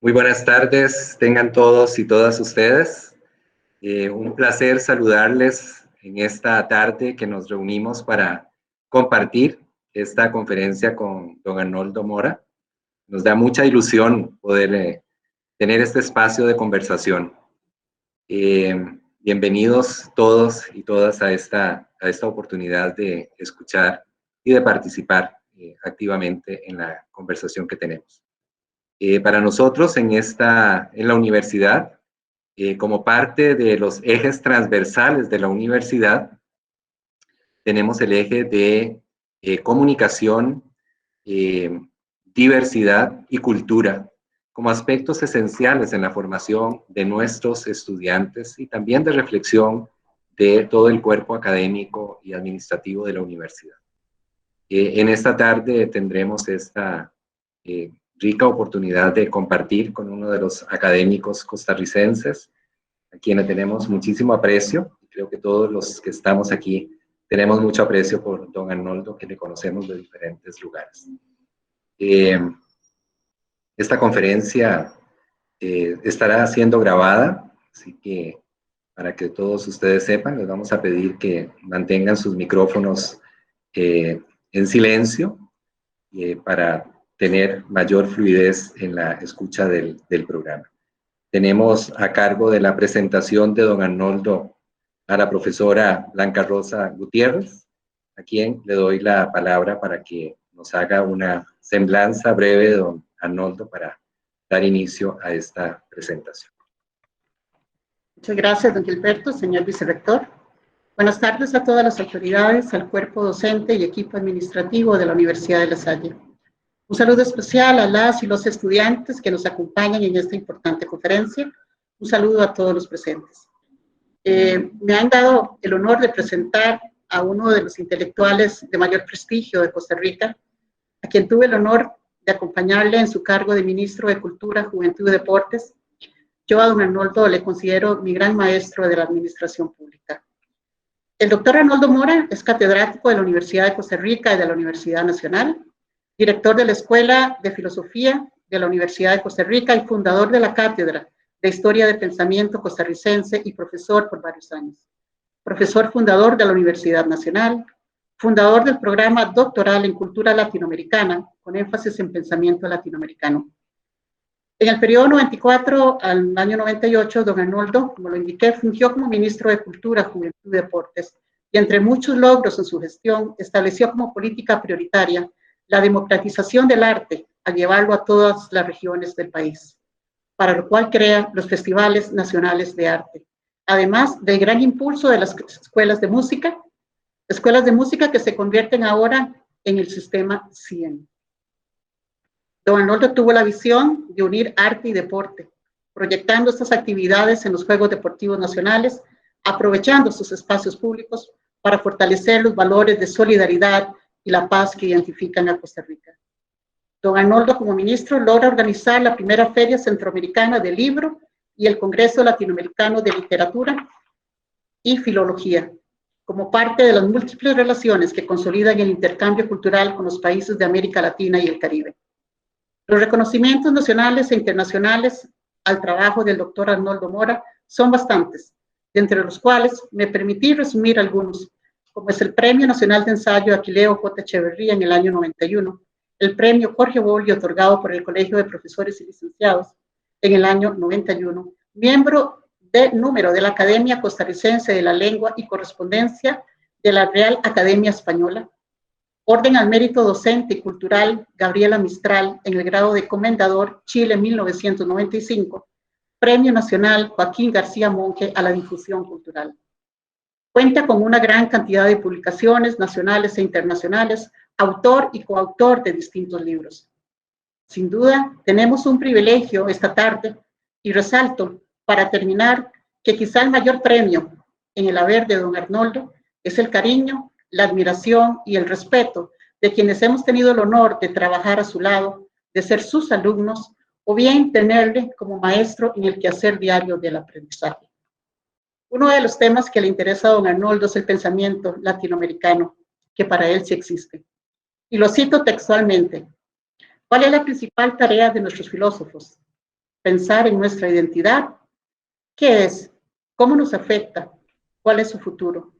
Muy buenas tardes, tengan todos y todas ustedes. Un placer saludarles en esta tarde que nos reunimos para compartir esta conferencia con don Arnoldo Mora. Nos da mucha ilusión poder tener este espacio de conversación. Bienvenidos todos y todas a esta oportunidad de escuchar y de participar activamente en la conversación que tenemos. Para nosotros en la universidad, como parte de los ejes transversales de la universidad, tenemos el eje de comunicación, diversidad y cultura como aspectos esenciales en la formación de nuestros estudiantes y también de reflexión de todo el cuerpo académico y administrativo de la universidad. En esta tarde tendremos esta rica oportunidad de compartir con uno de los académicos costarricenses, a quienes tenemos muchísimo aprecio. Creo que todos los que estamos aquí tenemos mucho aprecio por don Arnoldo, que le conocemos de diferentes lugares. Esta conferencia estará siendo grabada, así que para que todos ustedes sepan, les vamos a pedir que mantengan sus micrófonos en silencio para tener mayor fluidez en la escucha del programa. Tenemos a cargo de la presentación de don Arnoldo a la profesora Blanca Rosa Gutiérrez, a quien le doy la palabra para que nos haga una semblanza breve de don Arnoldo para dar inicio a esta presentación. Muchas gracias, don Gilberto, señor vicerrector. Buenas tardes a todas las autoridades, al cuerpo docente y equipo administrativo de la Universidad de La Salle. Un saludo especial a las y los estudiantes que nos acompañan en esta importante conferencia. Un saludo a todos los presentes. Me han dado el honor de presentar a uno de los intelectuales de mayor prestigio de Costa Rica, a quien tuve el honor de acompañarle en su cargo de ministro de Cultura, Juventud y Deportes. Yo a don Arnoldo le considero mi gran maestro de la administración pública. El doctor Arnoldo Mora es catedrático de la Universidad de Costa Rica y de la Universidad Nacional, director de la Escuela de Filosofía de la Universidad de Costa Rica y fundador de la Cátedra de Historia de Pensamiento Costarricense y profesor por varios años. Profesor fundador de la Universidad Nacional, fundador del programa doctoral en Cultura Latinoamericana, con énfasis en pensamiento latinoamericano. En el periodo 94 al año 98, don Arnoldo, como lo indiqué, fungió como ministro de Cultura, Juventud y Deportes, y entre muchos logros en su gestión, estableció como política prioritaria la democratización del arte, a llevarlo a todas las regiones del país, para lo cual crea los festivales nacionales de arte, además del gran impulso de las escuelas de música que se convierten ahora en el sistema 100. Don Arnoldo tuvo la visión de unir arte y deporte, proyectando estas actividades en los Juegos Deportivos Nacionales, aprovechando sus espacios públicos para fortalecer los valores de solidaridad y la paz que identifican a Costa Rica. Don Arnoldo, como ministro, logra organizar la primera Feria Centroamericana del Libro y el Congreso Latinoamericano de Literatura y Filología, como parte de las múltiples relaciones que consolidan el intercambio cultural con los países de América Latina y el Caribe. Los reconocimientos nacionales e internacionales al trabajo del doctor Arnoldo Mora son bastantes, entre los cuales me permití resumir algunos, como es el Premio Nacional de Ensayo Aquileo J. Echeverría en el año 91, el Premio Jorge Bolli otorgado por el Colegio de Profesores y Licenciados en el año 91, miembro de número de la Academia Costarricense de la Lengua y Correspondencia de la Real Academia Española, Orden al Mérito Docente y Cultural Gabriela Mistral en el grado de Comendador Chile 1995, Premio Nacional Joaquín García Monge a la Difusión Cultural. Cuenta con una gran cantidad de publicaciones nacionales e internacionales, autor y coautor de distintos libros. Sin duda, tenemos un privilegio esta tarde y resalto, para terminar, que quizá el mayor premio en el haber de don Arnoldo es el cariño, la admiración y el respeto de quienes hemos tenido el honor de trabajar a su lado, de ser sus alumnos o bien tenerle como maestro en el quehacer diario del aprendizaje. Uno de los temas que le interesa a don Arnoldo es el pensamiento latinoamericano, que para él sí existe. Y lo cito textualmente: ¿cuál es la principal tarea de nuestros filósofos? pensar en nuestra identidad. ¿Qué es? ¿Cómo nos afecta? ¿Cuál es su futuro?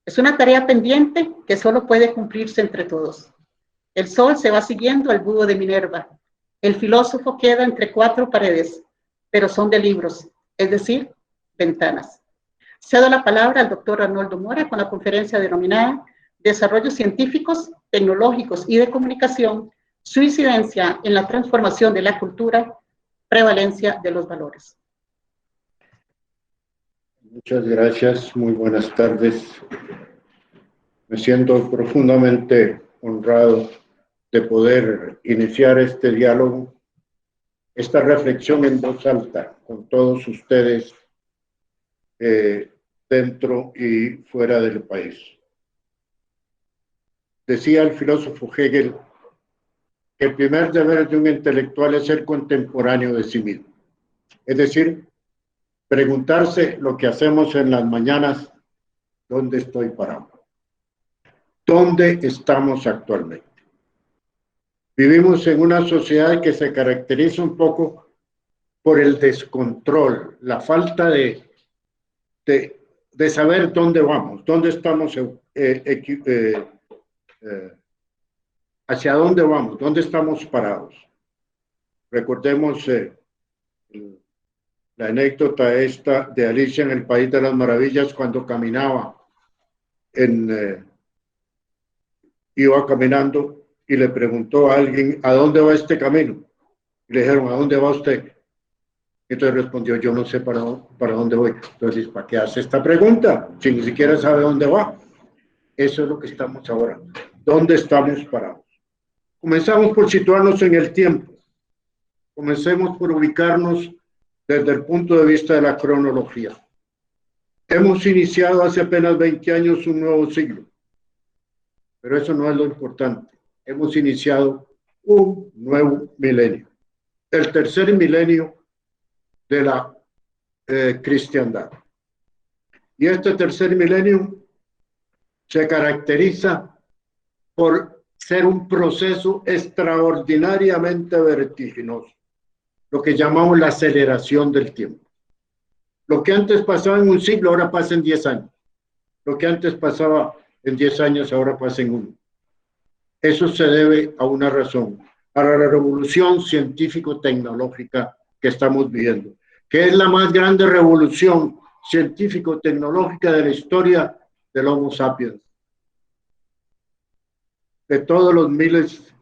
Es una tarea pendiente que solo puede cumplirse entre todos. El sol se va siguiendo al búho de Minerva. El filósofo queda entre cuatro paredes, pero son de libros, es decir, ventanas. Cedo la palabra al doctor Arnoldo Mora con la conferencia denominada Desarrollos científicos, tecnológicos y de comunicación, su incidencia en la transformación de la cultura, prevalencia de los valores. Muchas gracias, muy buenas tardes. Me siento profundamente honrado de poder iniciar este diálogo, esta reflexión en voz alta con todos ustedes dentro y fuera del país. Decía el filósofo Hegel que el primer deber de un intelectual es ser contemporáneo de sí mismo. Es decir, preguntarse lo que hacemos en las mañanas: ¿dónde estoy parado? ¿Dónde estamos actualmente? Vivimos en una sociedad que se caracteriza un poco por el descontrol, la falta de saber dónde vamos, dónde estamos, hacia dónde vamos, dónde estamos parados. Recordemos la anécdota esta de Alicia en el País de las Maravillas, cuando caminaba, iba caminando y le preguntó a alguien: ¿a dónde va este camino? Y le dijeron: ¿a dónde va usted? Entonces respondió: yo no sé para dónde voy. Entonces, ¿para qué hace esta pregunta si ni siquiera sabe dónde va? Eso es lo que estamos ahora. ¿Dónde estamos parados? Comenzamos por situarnos en el tiempo. Comencemos por ubicarnos desde el punto de vista de la cronología. Hemos iniciado hace apenas 20 años un nuevo siglo, pero eso no es lo importante. Hemos iniciado un nuevo milenio, el tercer milenio de la cristiandad. Y este tercer milenio se caracteriza por ser un proceso extraordinariamente vertiginoso, lo que llamamos la aceleración del tiempo. Lo que antes pasaba en un siglo, ahora pasa en 10 años. Lo que antes pasaba en 10 años, ahora pasa en 1. Eso se debe a una razón, a la revolución científico-tecnológica que estamos viviendo, que es la más grande revolución científico-tecnológica de la historia del Homo sapiens, de todos los miles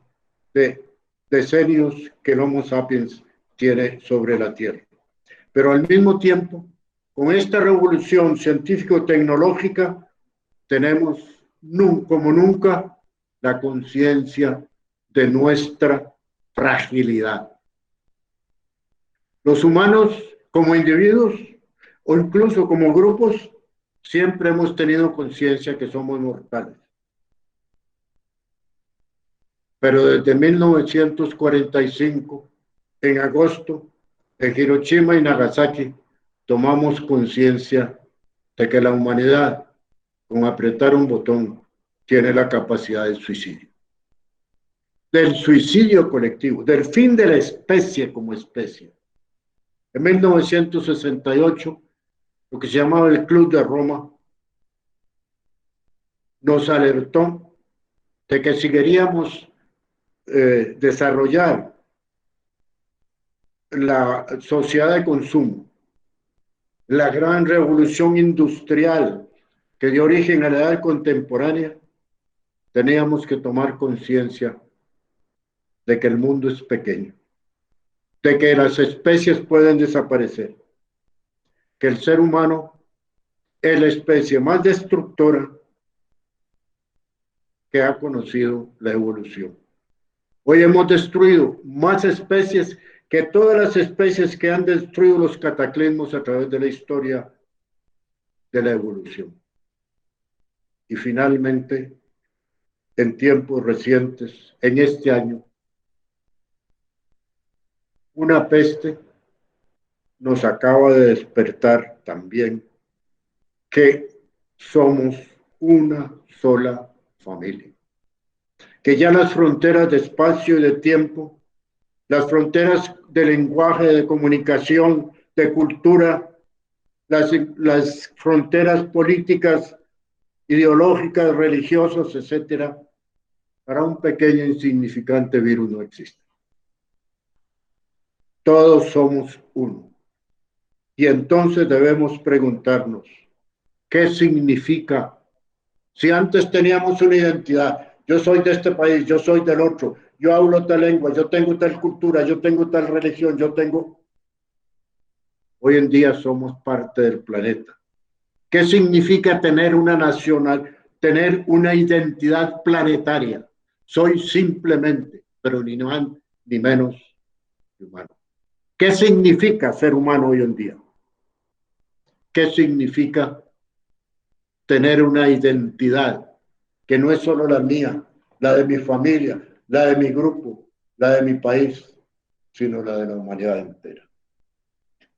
de decenios que el Homo sapiens tiene sobre la Tierra. Pero al mismo tiempo, con esta revolución científico-tecnológica, tenemos como nunca la conciencia de nuestra fragilidad. Los humanos, como individuos o incluso como grupos, siempre hemos tenido conciencia que somos mortales. Pero desde 1945, en agosto, en Hiroshima y Nagasaki, tomamos conciencia de que la humanidad, con apretar un botón, tiene la capacidad del suicidio. Del suicidio colectivo, del fin de la especie como especie. En 1968, lo que se llamaba el Club de Roma nos alertó de que si queríamos desarrollar la sociedad de consumo, la gran revolución industrial que dio origen a la edad contemporánea, teníamos que tomar conciencia de que el mundo es pequeño, de que las especies pueden desaparecer, que el ser humano es la especie más destructora que ha conocido la evolución. Hoy hemos destruido más especies que todas las especies que han destruido los cataclismos a través de la historia de la evolución. Y finalmente, en tiempos recientes, en este año, una peste nos acaba de despertar también que somos una sola familia, que ya las fronteras de espacio y de tiempo las fronteras de lenguaje, de comunicación, de cultura, las fronteras políticas, ideológicas, religiosas, etcétera, para un pequeño insignificante virus no existe. Todos somos uno. Y entonces debemos preguntarnos, ¿qué significa? Si antes teníamos una identidad, yo soy de este país, yo soy del otro, yo hablo tal lengua, yo tengo tal cultura, yo tengo tal religión, yo tengo... Hoy en día somos parte del planeta. ¿Qué significa tener tener una identidad planetaria? Soy simplemente, pero ni más ni menos humano. ¿Qué significa ser humano hoy en día? ¿Qué significa tener una identidad que no es solo la mía, la de mi familia, la de mi grupo, la de mi país, sino la de la humanidad entera?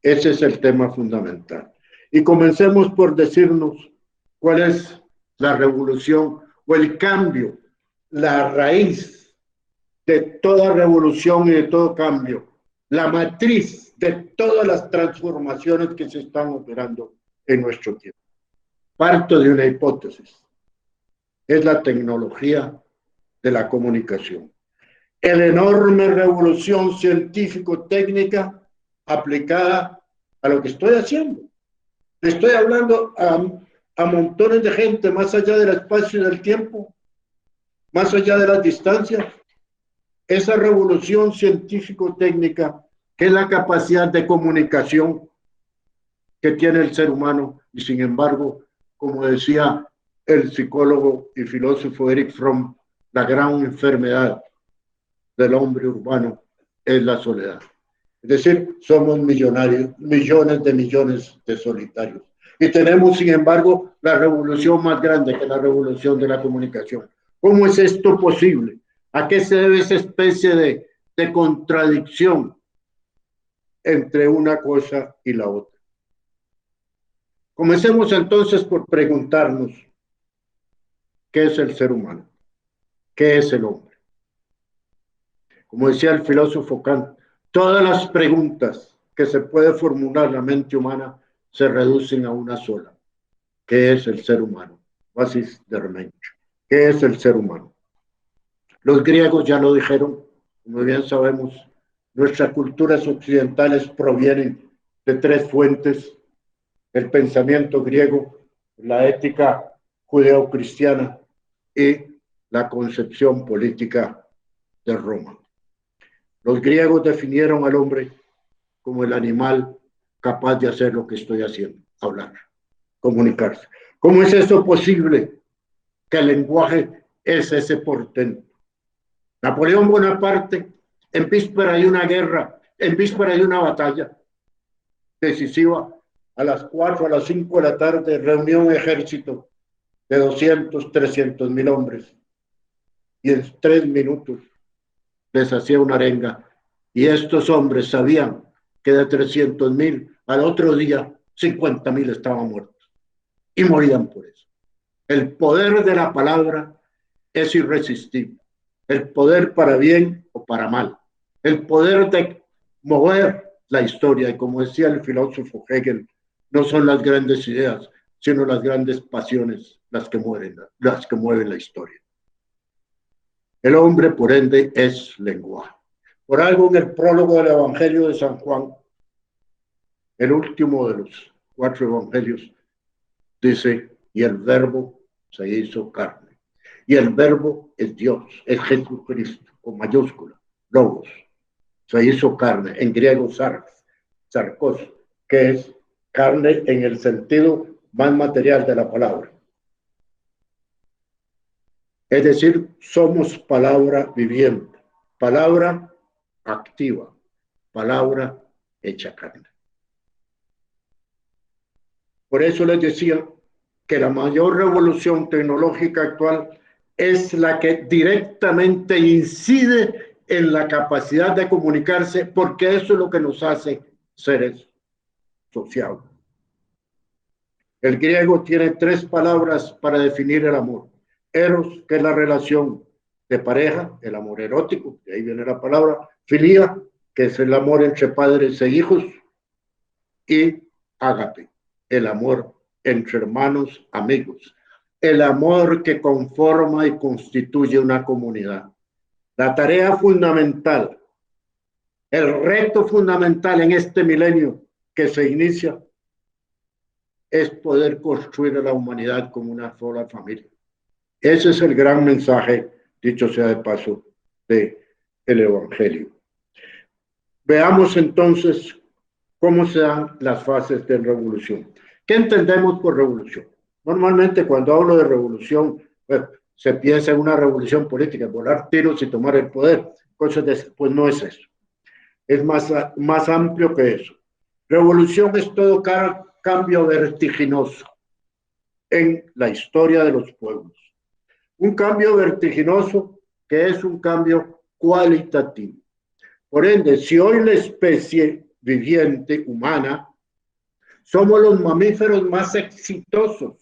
Ese es el tema fundamental. Y comencemos por decirnos cuál es la revolución o el cambio, la raíz de toda revolución y de todo cambio, la matriz de todas las transformaciones que se están operando en nuestro tiempo. Parto de una hipótesis, es la tecnología de la comunicación. La enorme revolución científico-técnica aplicada a lo que estoy haciendo. Le estoy hablando a montones de gente más allá del espacio y del tiempo, más allá de las distancias. Esa revolución científico-técnica, que es la capacidad de comunicación que tiene el ser humano, y sin embargo, como decía el psicólogo y filósofo Erich Fromm, la gran enfermedad del hombre urbano es la soledad. Es decir, somos millonarios, millones de solitarios. Y tenemos, sin embargo, la revolución más grande, que es la revolución de la comunicación. ¿Cómo es esto posible? ¿A qué se debe esa especie de contradicción entre una cosa y la otra? Comencemos entonces por preguntarnos, ¿qué es el ser humano? ¿Qué es el hombre? Como decía el filósofo Kant, todas las preguntas que se puede formular la mente humana se reducen a una sola. ¿Qué es el ser humano? Basis de Remencho. ¿Qué es el ser humano? Los griegos ya lo dijeron, como bien sabemos, nuestras culturas occidentales provienen de tres fuentes: el pensamiento griego, la ética judeocristiana y la concepción política de Roma. Los griegos definieron al hombre como el animal capaz de hacer lo que estoy haciendo, hablar, comunicarse. ¿Cómo es eso posible? Que el lenguaje es ese portento. Napoleón Bonaparte, en víspera de una guerra, en víspera de una batalla decisiva, a las 4, a las 5 de la tarde, reunió un ejército de 200, 300 mil hombres y en 3 minutos les hacía una arenga. Y estos hombres sabían que de 300.000 al otro día 50.000 estaban muertos y morían por eso. El poder de la palabra es irresistible. El poder para bien o para mal. El poder de mover la historia. Y como decía el filósofo Hegel, no son las grandes ideas, sino las grandes pasiones las que mueven la historia. El hombre, por ende, es lenguaje. Por algo, en el prólogo del Evangelio de San Juan, el último de los 4 evangelios, dice: y el verbo se hizo carne. Y el verbo es Dios, es Jesucristo, con mayúscula, logos. Se hizo carne, en griego sarcos, que es carne en el sentido más material de la palabra. Es decir, somos palabra viviente, palabra activa, palabra hecha carne. Por eso les decía que la mayor revolución tecnológica actual es la que directamente incide en la capacidad de comunicarse, porque eso es lo que nos hace seres sociables. El griego tiene 3 palabras para definir el amor. Eros, que es la relación de pareja, el amor erótico, de ahí viene la palabra filia, que es el amor entre padres e hijos, y ágape, el amor entre hermanos, amigos, el amor que conforma y constituye una comunidad. La tarea fundamental, el reto fundamental en este milenio que se inicia es poder construir a la humanidad como una sola familia. Ese es el gran mensaje, dicho sea de paso, del Evangelio. Veamos entonces cómo se dan las fases de revolución. ¿Qué entendemos por revolución? Normalmente cuando hablo de revolución, pues, se piensa en una revolución política, volar tiros y tomar el poder. Pues no es eso. Es más amplio que eso. Revolución es todo cambio vertiginoso en la historia de los pueblos. Un cambio vertiginoso que es un cambio cualitativo. Por ende, si hoy la especie viviente humana somos los mamíferos más exitosos,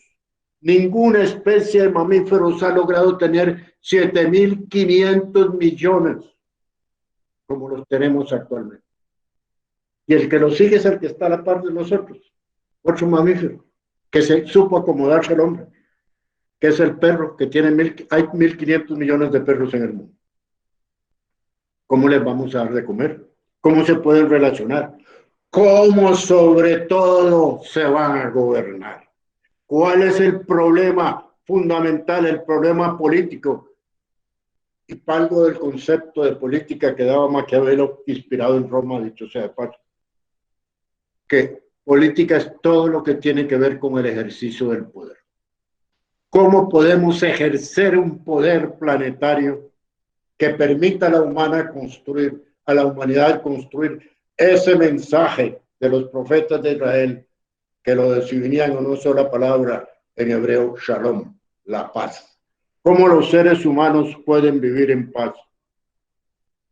ninguna especie de mamíferos ha logrado tener 7.500 millones como los tenemos actualmente. Y el que lo sigue es el que está a la par de nosotros, otro mamífero, que se supo acomodarse al hombre, que es el perro, que tiene hay 1.500 millones de perros en el mundo. ¿Cómo les vamos a dar de comer? ¿Cómo se pueden relacionar? ¿Cómo sobre todo se van a gobernar? ¿Cuál es el problema fundamental, el problema político? Y palgo del concepto de política que daba Maquiavelo, inspirado en Roma, dicho sea de paso, que política es todo lo que tiene que ver con el ejercicio del poder. ¿Cómo podemos ejercer un poder planetario que permita a la humanidad construir ese mensaje de los profetas de Israel, que lo definían en una sola palabra en hebreo, shalom, la paz? ¿Cómo los seres humanos pueden vivir en paz?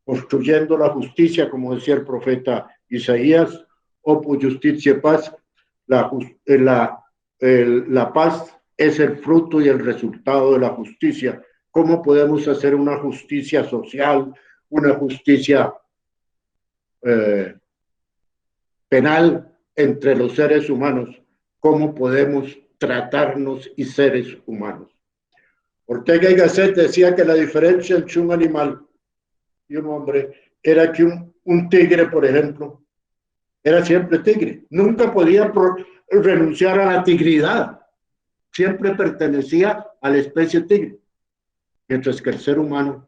Construyendo la justicia, como decía el profeta Isaías, opus justitia paz, la paz es el fruto y el resultado de la justicia. ¿Cómo podemos hacer una justicia social, una justicia penal entre los seres humanos? ¿Cómo podemos tratarnos y seres humanos? Ortega y Gasset decía que la diferencia entre un animal y un hombre era que un tigre, por ejemplo, era siempre tigre. Nunca podía renunciar a la tigridad. Siempre pertenecía a la especie tigre. Mientras que el ser humano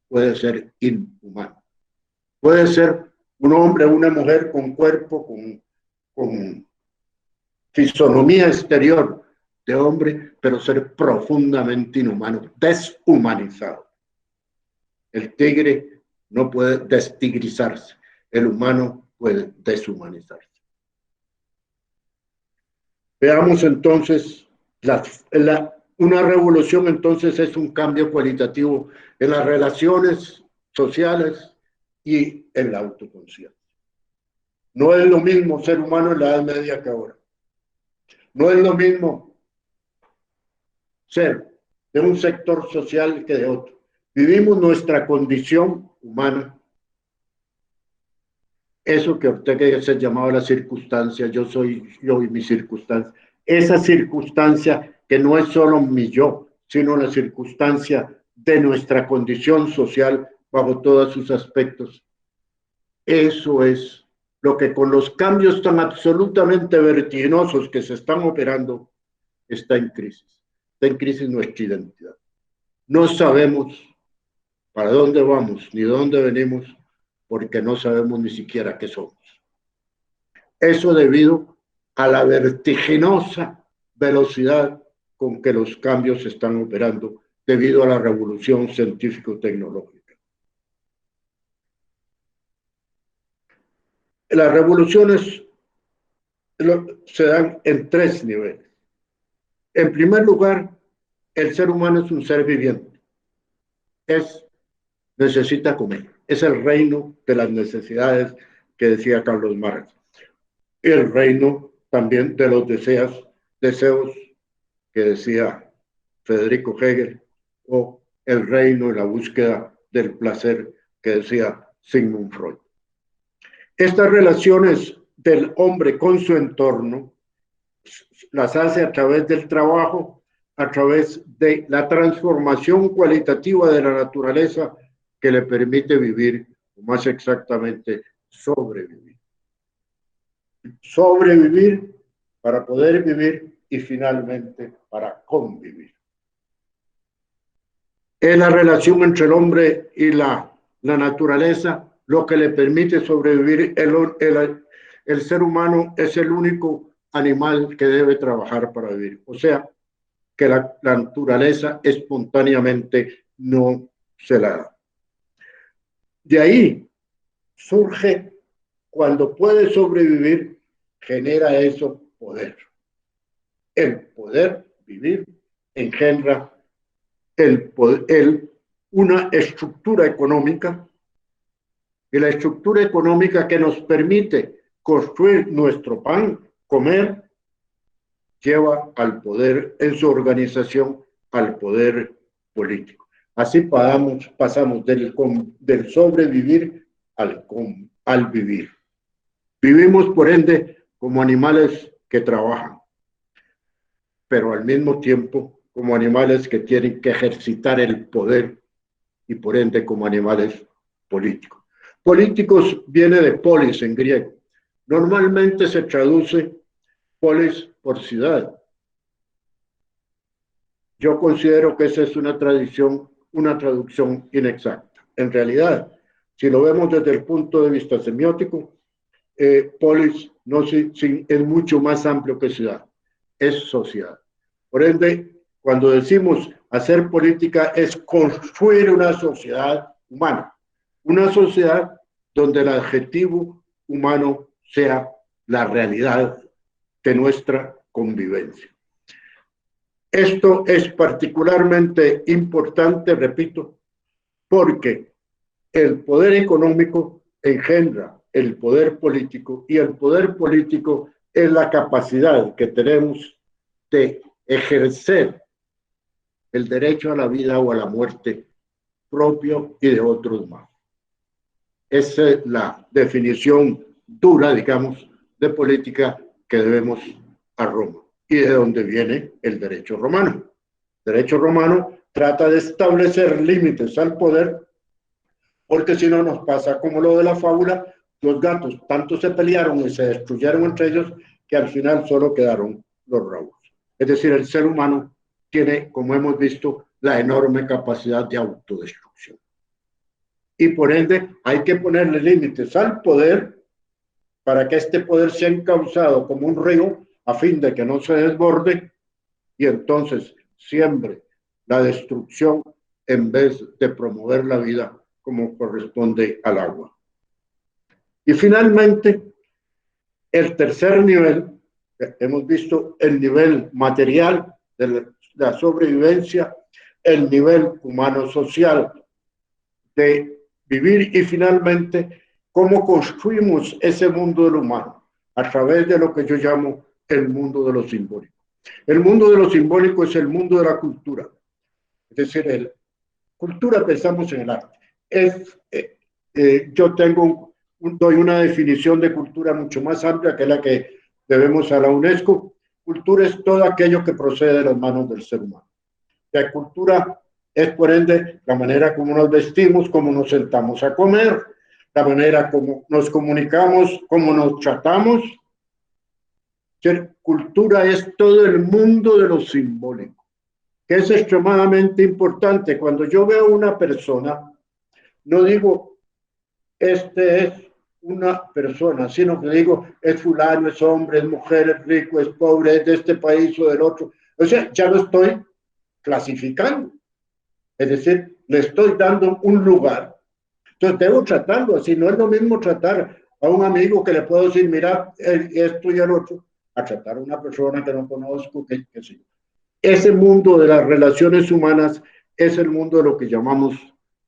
puede ser inhumano. Puede ser un hombre o una mujer con cuerpo, con fisonomía exterior de hombre, pero ser profundamente inhumano, deshumanizado. El tigre no puede destigrizarse, el humano puede deshumanizarse. Veamos entonces, una revolución entonces es un cambio cualitativo en las relaciones sociales y en la autoconciencia. No es lo mismo ser humano en la Edad Media que ahora. No es lo mismo ser de un sector social que de otro. Vivimos nuestra condición humana. Eso que Ortega se llamaba la circunstancia, yo soy yo y mi circunstancia. Esa circunstancia que no es solo mi yo, sino la circunstancia de nuestra condición social bajo todos sus aspectos. Eso es lo que con los cambios tan absolutamente vertiginosos que se están operando está en crisis. Está en crisis nuestra identidad. No sabemos para dónde vamos ni dónde venimos porque no sabemos ni siquiera qué somos. Eso debido a la vertiginosa velocidad con que los cambios se están operando debido a la revolución científico-tecnológica. Las revoluciones se dan en 3 niveles. En primer lugar, el ser humano es un ser viviente. Necesita comer. Es el reino de las necesidades que decía Carlos Marx. El reino también de los deseos que decía Federico Hegel, o el reino y la búsqueda del placer que decía Sigmund Freud. Estas relaciones del hombre con su entorno las hace a través del trabajo, a través de la transformación cualitativa de la naturaleza que le permite vivir, o más exactamente, sobrevivir. Sobrevivir para poder vivir y finalmente para convivir. Es la relación entre el hombre y la naturaleza lo que le permite sobrevivir. El ser humano es el único animal que debe trabajar para vivir. O sea, que la naturaleza espontáneamente no se la da. De ahí surge, cuando puede sobrevivir, genera eso poder. El poder vivir engendra una estructura económica, y la estructura económica que nos permite construir nuestro pan, comer, lleva al poder en su organización, al poder político. Así pasamos del sobrevivir al vivir. Vivimos, por ende, como animales que trabajan, pero al mismo tiempo como animales que tienen que ejercitar el poder y por ende como animales políticos. Políticos viene de polis en griego. Normalmente se traduce polis por ciudad. Yo considero que esa es una traducción inexacta. En realidad, si lo vemos desde el punto de vista semiótico, polis es mucho más amplio que ciudad, es sociedad. Por ende, cuando decimos hacer política es construir una sociedad humana, una sociedad donde el adjetivo humano sea la realidad de nuestra convivencia. Esto es particularmente importante, repito, porque el poder económico engendra el poder político y el poder político es la capacidad que tenemos de ejercer el derecho a la vida o a la muerte propio y de otros más. Esa es la definición dura, digamos, de política que debemos a Roma y de donde viene el derecho romano. El derecho romano trata de establecer límites al poder, porque si no nos pasa como lo de la fábula, los gatos tanto se pelearon y se destruyeron entre ellos que al final solo quedaron los rabos. Es decir, el ser humano tiene, como hemos visto, la enorme capacidad de autodestrucción. Y por ende hay que ponerle límites al poder para que este poder sea encauzado como un río a fin de que no se desborde y entonces siembre la destrucción en vez de promover la vida como corresponde al agua. Y finalmente, el tercer nivel, hemos visto el nivel material de la sobrevivencia, el nivel humano-social de vivir y finalmente cómo construimos ese mundo del humano a través de lo que yo llamo el mundo de lo simbólico. El mundo de lo simbólico es el mundo de la cultura. Es decir, cultura pensamos en el arte. Yo doy una definición de cultura mucho más amplia que la que debemos a la UNESCO. Cultura es todo aquello que procede de las manos del ser humano. La cultura es, por ende, la manera como nos vestimos, cómo nos sentamos a comer, la manera como nos comunicamos, cómo nos tratamos. Cultura es todo el mundo de lo simbólico, que es extremadamente importante. Cuando yo veo a una persona, no digo, este es una persona, sino que digo, es fulano, es hombre, es mujer, es rico, es pobre, es de este país o del otro. O sea, ya lo estoy clasificando. Es decir, le estoy dando un lugar. Entonces, debo tratarlo así. No es lo mismo tratar a un amigo que le puedo decir, mira, esto y el otro, a tratar a una persona que no conozco, que sí. Ese mundo de las relaciones humanas es el mundo de lo que llamamos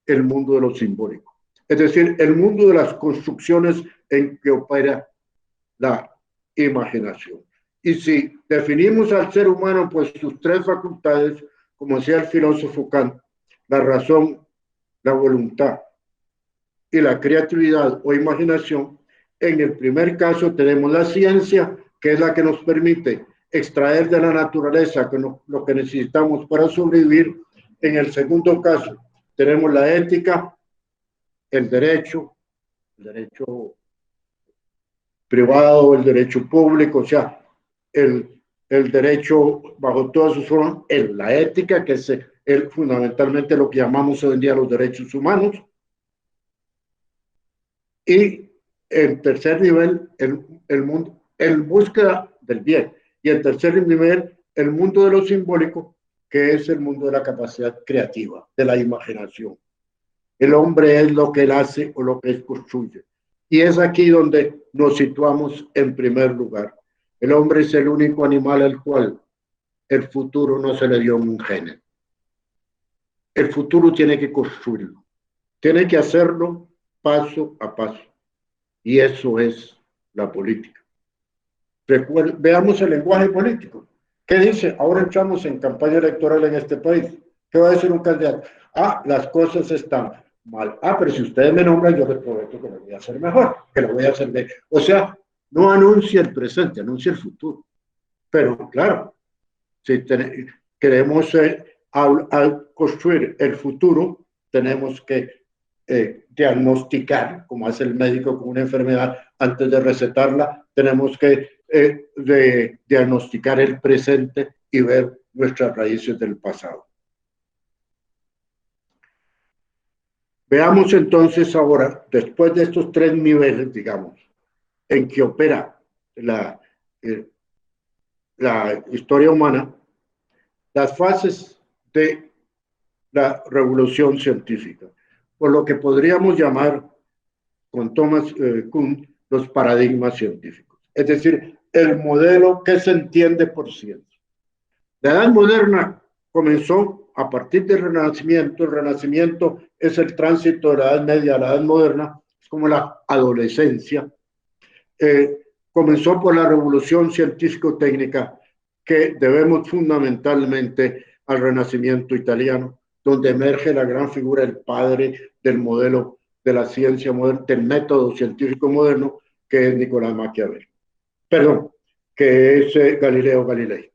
el mundo de lo simbólico. Es decir, el mundo de las construcciones en que opera la imaginación. Y si definimos al ser humano, pues sus tres facultades, como decía el filósofo Kant, la razón, la voluntad y la creatividad o imaginación. En el primer caso tenemos la ciencia, que es la que nos permite extraer de la naturaleza lo que necesitamos para sobrevivir. En el segundo caso tenemos la ética, el derecho privado, el derecho público, o sea, el derecho bajo todas sus formas, la ética, que es fundamentalmente lo que llamamos hoy en día los derechos humanos. Y en tercer nivel, el mundo, en búsqueda del bien. Y en tercer nivel, el mundo de lo simbólico, que es el mundo de la capacidad creativa, de la imaginación. El hombre es lo que él hace o lo que él construye. Y es aquí donde nos situamos en primer lugar. El hombre es el único animal al cual el futuro no se le dio un género. El futuro tiene que construirlo. Tiene que hacerlo paso a paso. Y eso es la política. Veamos el lenguaje político. ¿Qué dice? Ahora entramos en campaña electoral en este país. ¿Qué va a decir un candidato? Ah, las cosas están mal. Ah, pero si ustedes me nombran, yo les prometo que lo voy a hacer mejor, que lo voy a hacer bien. O sea, no anuncia el presente, anuncia el futuro. Pero claro, si queremos al construir el futuro, tenemos que diagnosticar, como hace el médico con una enfermedad antes de recetarla, tenemos que diagnosticar el presente y ver nuestras raíces del pasado. Veamos entonces ahora, después de estos tres niveles, digamos, en que opera la historia humana, las fases de la revolución científica, por lo que podríamos llamar, con Thomas Kuhn, los paradigmas científicos. Es decir, el modelo que se entiende por ciencia. La edad moderna comenzó a partir del Renacimiento. El Renacimiento es el tránsito de la Edad Media a la Edad Moderna, es como la adolescencia. Comenzó por la revolución científico-técnica, que debemos fundamentalmente al Renacimiento italiano, donde emerge la gran figura, el padre del modelo de la ciencia moderna, del método científico moderno, que es Nicolás Maquiavelo. Perdón, que es Galileo Galilei.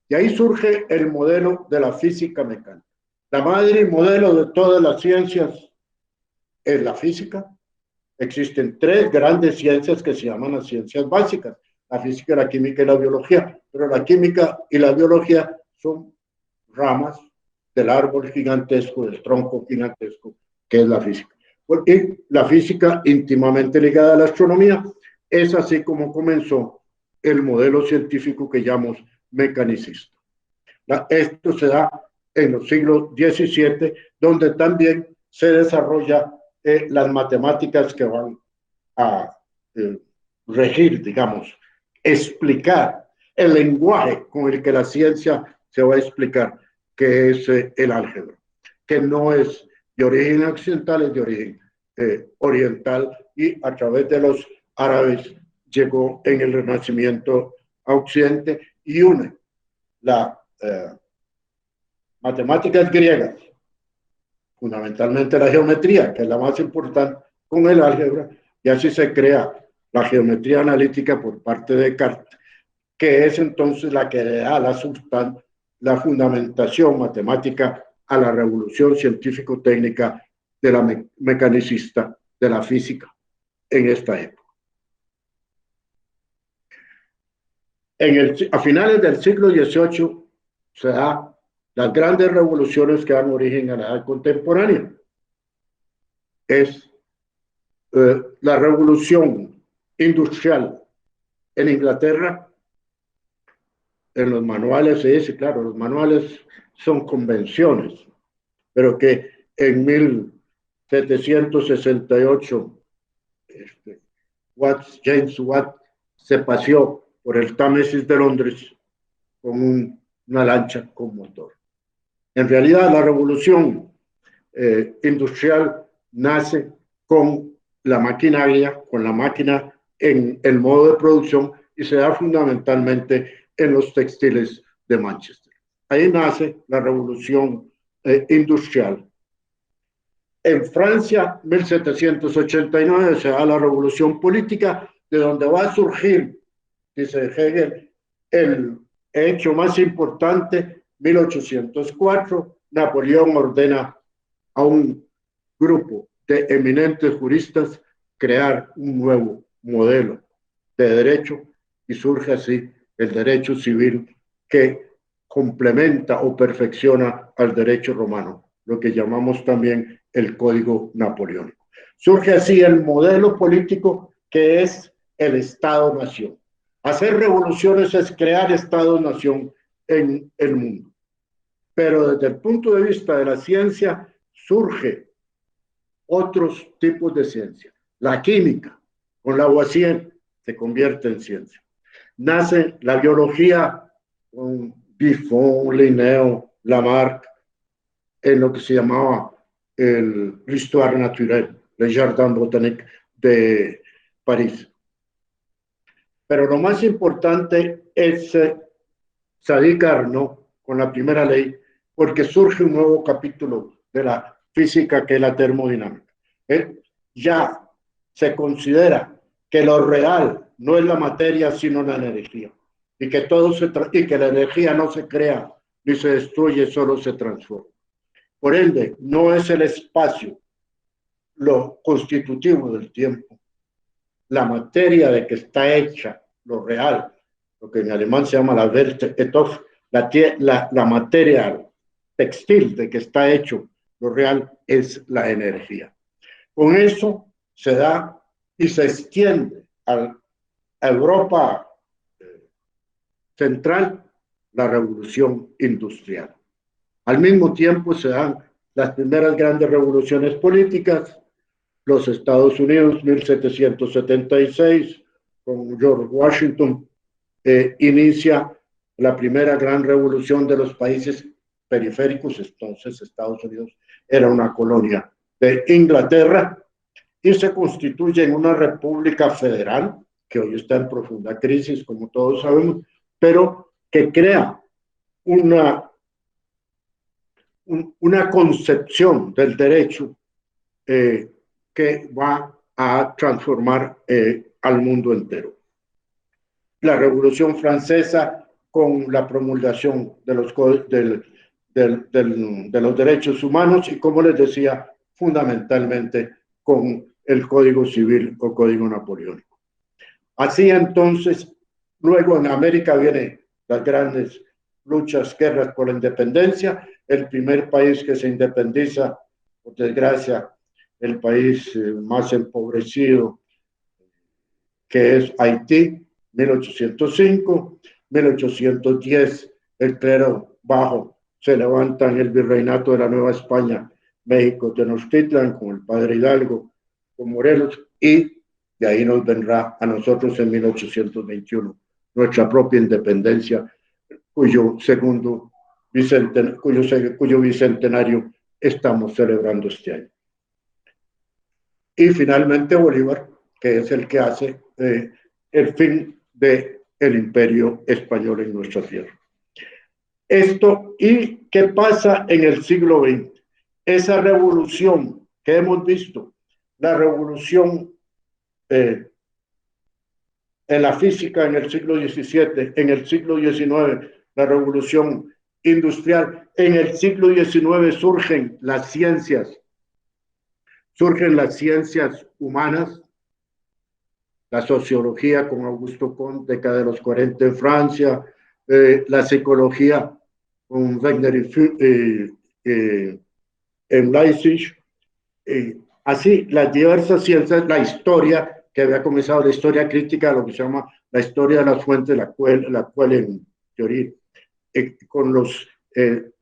Y ahí surge el modelo de la física mecánica. La madre y modelo de todas las ciencias es la física. Existen tres grandes ciencias que se llaman las ciencias básicas: la física, la química y la biología. Pero la química y la biología son ramas del árbol gigantesco, del tronco gigantesco, que es la física. Porque la física, íntimamente ligada a la astronomía, es así como comenzó el modelo científico que llamamos mecanicista. Esto se da en los siglos XVII, donde también se desarrolla las matemáticas que van a regir, digamos, explicar el lenguaje con el que la ciencia se va a explicar, que es el álgebra, que no es de origen occidental, es de origen oriental, y a través de los árabes llegó en el Renacimiento a Occidente y une las matemáticas griegas, fundamentalmente la geometría, que es la más importante, con el álgebra, y así se crea la geometría analítica por parte de Descartes, que es entonces la que le da la fundamentación matemática a la revolución científico-técnica de la mecanicista, de la física, en esta época. A finales del siglo XVIII se dan las grandes revoluciones que dan origen a la edad contemporánea. Es la revolución industrial en Inglaterra. En los manuales se dice, claro, los manuales son convenciones, pero que en 1768 James Watt se paseó por el Támesis de Londres con una lancha con motor. En realidad, la revolución industrial nace con la maquinaria, con la máquina en el modo de producción, y se da fundamentalmente en los textiles de Manchester. Ahí nace la revolución industrial. En Francia, 1789, se da la revolución política, de donde va a surgir, dice Hegel, el hecho más importante. 1804, Napoleón ordena a un grupo de eminentes juristas crear un nuevo modelo de derecho, y surge así el derecho civil, que complementa o perfecciona al derecho romano, lo que llamamos también el Código Napoleónico. Surge así el modelo político que es el Estado-Nación. Hacer revoluciones es crear Estado-Nación en el mundo. Pero desde el punto de vista de la ciencia, surge otros tipos de ciencia. La química, con Lavoisier, se convierte en ciencia. Nace la biología con Buffon, Linneo, Lamarck, en lo que se llamaba l'histoire naturelle, le Jardin botanique de París. Pero lo más importante es Sadi Carnot con la primera ley, porque surge un nuevo capítulo de la física, que es la termodinámica. Ya se considera que lo real no es la materia, sino la energía, y que la energía no se crea ni se destruye, solo se transforma. Por ende, no es el espacio lo constitutivo del tiempo, la materia de que está hecha, lo real, lo que en alemán se llama la Welt et Stoff, la materia textil de que está hecho, lo real es la energía. Con eso se da y se extiende a Europa central la revolución industrial. Al mismo tiempo se dan las primeras grandes revoluciones políticas. Los Estados Unidos, 1776, con George Washington, inicia la primera gran revolución de los países periféricos. Entonces Estados Unidos era una colonia de Inglaterra y se constituye en una república federal, que hoy está en profunda crisis, como todos sabemos, pero que crea una concepción del derecho que va a transformar al mundo entero. La Revolución Francesa, con la promulgación de los derechos humanos, y, como les decía, fundamentalmente con el Código Civil o Código Napoleónico. Así entonces, luego en América vienen las grandes luchas, guerras por la independencia. El primer país que se independiza, por desgracia, el país más empobrecido, que es Haití, 1805, 1810, el clero bajo se levanta en el virreinato de la Nueva España, México, Tenochtitlan, con el padre Hidalgo, con Morelos, y de ahí nos vendrá a nosotros en 1821 nuestra propia independencia, cuyo bicentenario estamos celebrando este año. Y finalmente Bolívar, que es el que hace el fin del imperio español en nuestra tierra. Esto, ¿y qué pasa en el siglo XX? Esa revolución que hemos visto, la revolución en la física en el siglo XVII, en el siglo XIX, la revolución industrial, en el siglo XIX surgen las ciencias humanas, la sociología con Augusto Comte, década de los 40 en Francia, la psicología con Wegner en Leipzig, así las diversas ciencias, la historia, que había comenzado la historia crítica, lo que se llama la historia de las fuentes, la cual en teoría, con los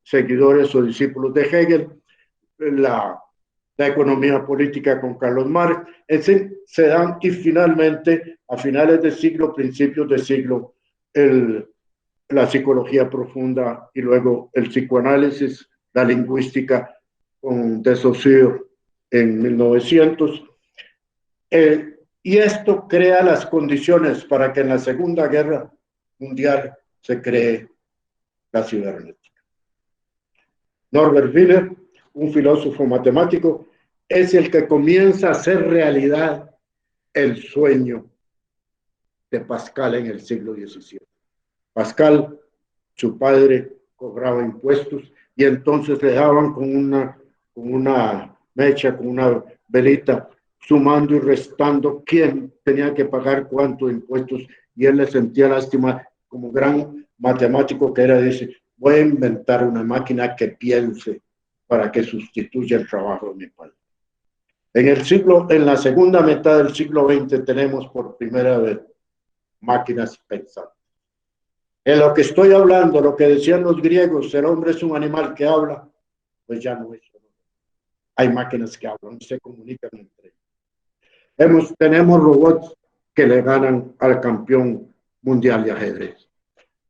seguidores o discípulos de Hegel, la economía política con Carlos Marx, se dan, y finalmente, a finales del siglo, principios del siglo, la psicología profunda, y luego el psicoanálisis, la lingüística con de Saussure en 1900. Y esto crea las condiciones para que en la Segunda Guerra Mundial se cree la cibernética. Norbert Wiener, un filósofo matemático, es el que comienza a hacer realidad el sueño de Pascal en el siglo XVII. Pascal, su padre, cobraba impuestos y entonces le daban con una mecha, con una velita, sumando y restando quién tenía que pagar cuántos impuestos, y él le sentía lástima, como gran matemático que era, dice, voy a inventar una máquina que piense para que sustituya el trabajo de mi padre. En la segunda mitad del siglo XX tenemos por primera vez máquinas pensantes. En lo que estoy hablando, lo que decían los griegos, el hombre es un animal que habla, pues ya no es. Hay máquinas que hablan, se comunican entre ellos. Tenemos robots que le ganan al campeón mundial de ajedrez.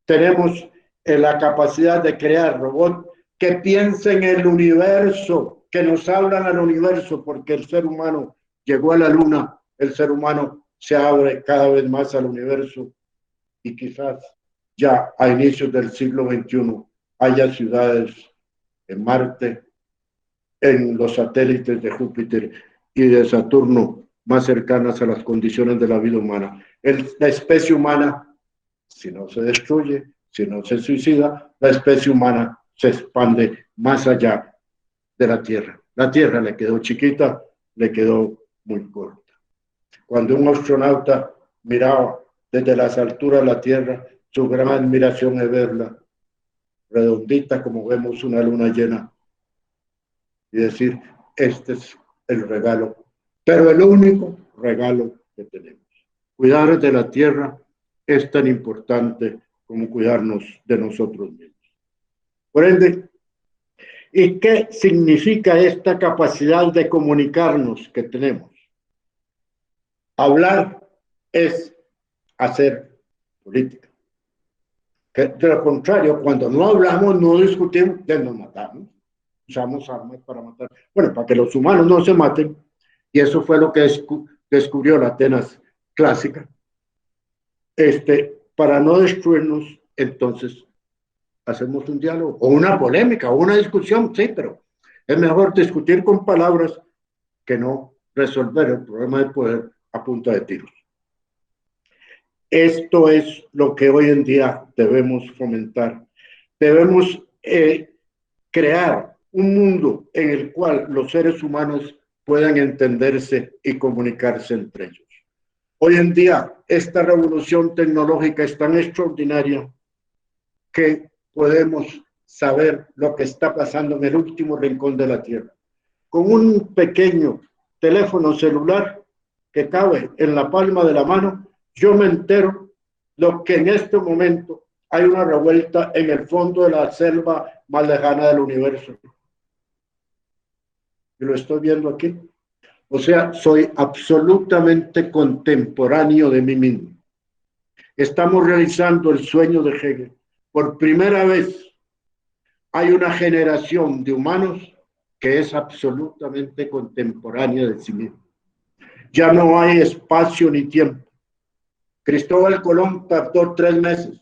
Tenemos la capacidad de crear robots que piensen en el universo, que nos hablan al universo, porque el ser humano llegó a la luna, el ser humano se abre cada vez más al universo y quizás ya a inicios del siglo XXI haya ciudades en Marte, en los satélites de Júpiter y de Saturno más cercanas a las condiciones de la vida humana. La especie humana, si no se destruye, si no se suicida, la especie humana se expande más allá de la Tierra. La Tierra le quedó chiquita, le quedó muy corta. Cuando un astronauta miraba desde las alturas de la Tierra, su gran admiración es verla redondita como vemos una luna llena y decir, este es el regalo, pero el único regalo que tenemos. Cuidar de la Tierra es tan importante como cuidarnos de nosotros mismos. Por ende, ¿y qué significa esta capacidad de comunicarnos que tenemos? Hablar es hacer política. Que, de lo contrario, cuando no hablamos, no discutimos, ya nos matamos. Usamos armas para matar. Bueno, para que los humanos no se maten, y eso fue lo que descubrió la Atenas clásica. Para no destruirnos, entonces hacemos un diálogo, o una polémica, o una discusión, sí, pero es mejor discutir con palabras que no resolver el problema de poder a punta de tiros. Esto es lo que hoy en día debemos fomentar. Debemos crear un mundo en el cual los seres humanos puedan entenderse y comunicarse entre ellos. Hoy en día, esta revolución tecnológica es tan extraordinaria que podemos saber lo que está pasando en el último rincón de la Tierra. Con un pequeño teléfono celular que cabe en la palma de la mano, yo me entero lo que en este momento hay una revuelta en el fondo de la selva más lejana del universo. Y lo estoy viendo aquí. O sea, soy absolutamente contemporáneo de mí mismo. Estamos realizando el sueño de Hegel. Por primera vez hay una generación de humanos que es absolutamente contemporánea de sí mismo. Ya no hay espacio ni tiempo. Cristóbal Colón tardó 3 meses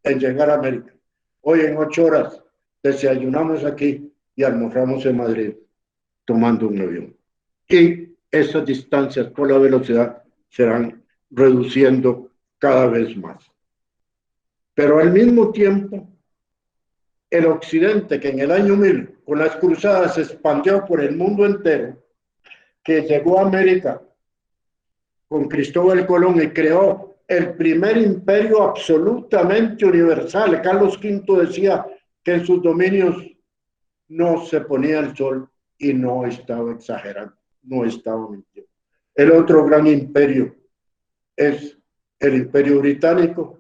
en llegar a América. Hoy en 8 horas desayunamos aquí y almorzamos en Madrid tomando un avión. Y esas distancias por la velocidad serán reduciendo cada vez más. Pero al mismo tiempo, el occidente, que en el año 1000, con las cruzadas, se expandió por el mundo entero, que llegó a América con Cristóbal Colón y creó el primer imperio absolutamente universal. Carlos V decía que en sus dominios no se ponía el sol y no estaba exagerando, no estaba mintiendo. El otro gran imperio es el Imperio Británico,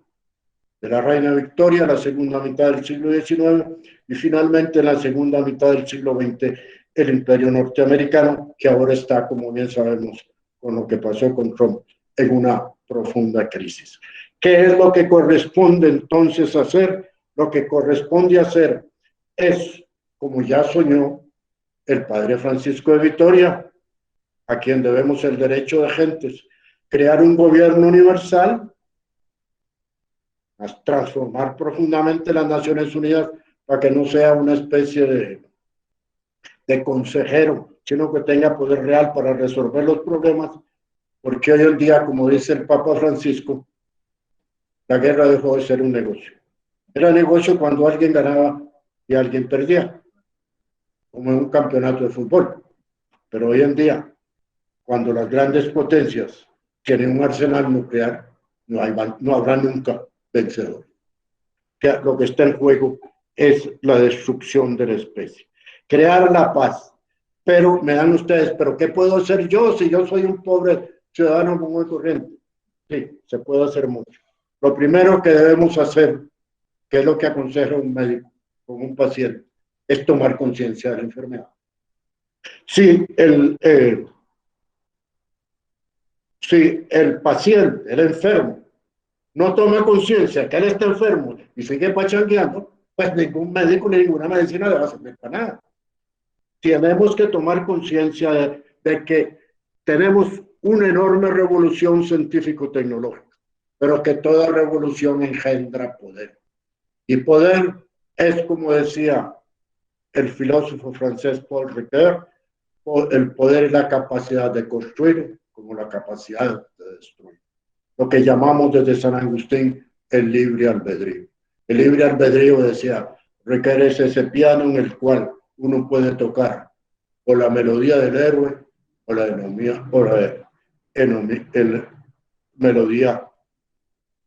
de la Reina Victoria, la segunda mitad del siglo XIX, y finalmente en la segunda mitad del siglo XX, el Imperio Norteamericano, que ahora está, como bien sabemos, con lo que pasó con Trump, en una profunda crisis. ¿Qué es lo que corresponde entonces hacer? Lo que corresponde hacer es, como ya soñó el padre Francisco de Vitoria, a quien debemos el derecho de gentes, crear un gobierno universal, transformar profundamente las Naciones Unidas para que no sea una especie de consejero, sino que tenga poder real para resolver los problemas, porque hoy en día, como dice el Papa Francisco, la guerra dejó de ser un negocio. Era negocio cuando alguien ganaba y alguien perdía, como en un campeonato de fútbol. Pero hoy en día, cuando las grandes potencias tienen un arsenal nuclear, no habrá nunca vencedor. Que lo que está en juego es la destrucción de la especie. Crear la paz. Pero me dan ustedes, ¿pero qué puedo hacer yo si yo soy un pobre ciudadano común y corriente? Sí, se puede hacer mucho. Lo primero que debemos hacer, que es lo que aconseja un médico con un paciente, es tomar conciencia de la enfermedad. Si el paciente, el enfermo, no toma conciencia que él está enfermo y sigue pachangueando, pues ningún médico ni ninguna medicina le va a servir para nada. Tenemos que tomar conciencia de que tenemos una enorme revolución científico-tecnológica, pero que toda revolución engendra poder. Y poder es, como decía el filósofo francés Paul Ricoeur, el poder es la capacidad de construir como la capacidad de destruir. Lo que llamamos desde San Agustín el libre albedrío. El libre albedrío, decía Ricoeur, es ese piano en el cual uno puede tocar o la melodía del héroe o la melodía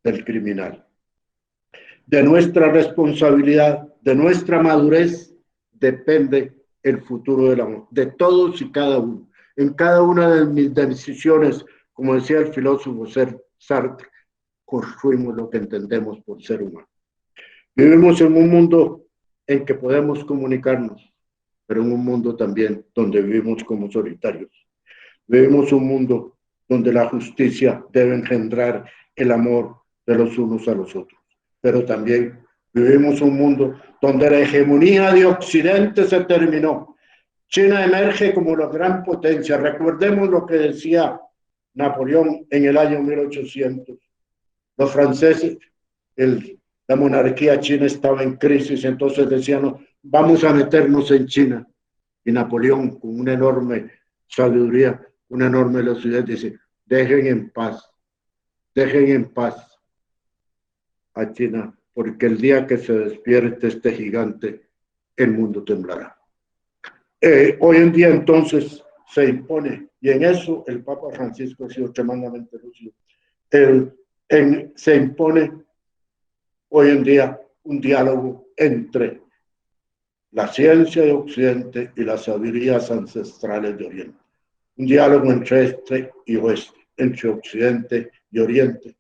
del criminal. De nuestra responsabilidad, de nuestra madurez, depende el futuro del amor, de todos y cada uno. En cada una de mis decisiones, como decía el filósofo Sartre, construimos lo que entendemos por ser humano. Vivimos en un mundo en que podemos comunicarnos, pero en un mundo también donde vivimos como solitarios. Vivimos un mundo donde la justicia debe engendrar el amor de los unos a los otros, pero también vivimos un mundo donde la hegemonía de Occidente se terminó. China emerge como la gran potencia. Recordemos lo que decía Napoleón en el año 1800. Los franceses, la monarquía china estaba en crisis, entonces decían, vamos a meternos en China. Y Napoleón, con una enorme sabiduría, una enorme lucidez, dice, dejen en paz a China, porque el día que se despierte este gigante, el mundo temblará. Hoy en día entonces se impone, y en eso el Papa Francisco ha sido tremendamente lúcido, se impone hoy en día un diálogo entre la ciencia de Occidente y las sabidurías ancestrales de Oriente. Un diálogo entre este y oeste, entre Occidente y Oriente.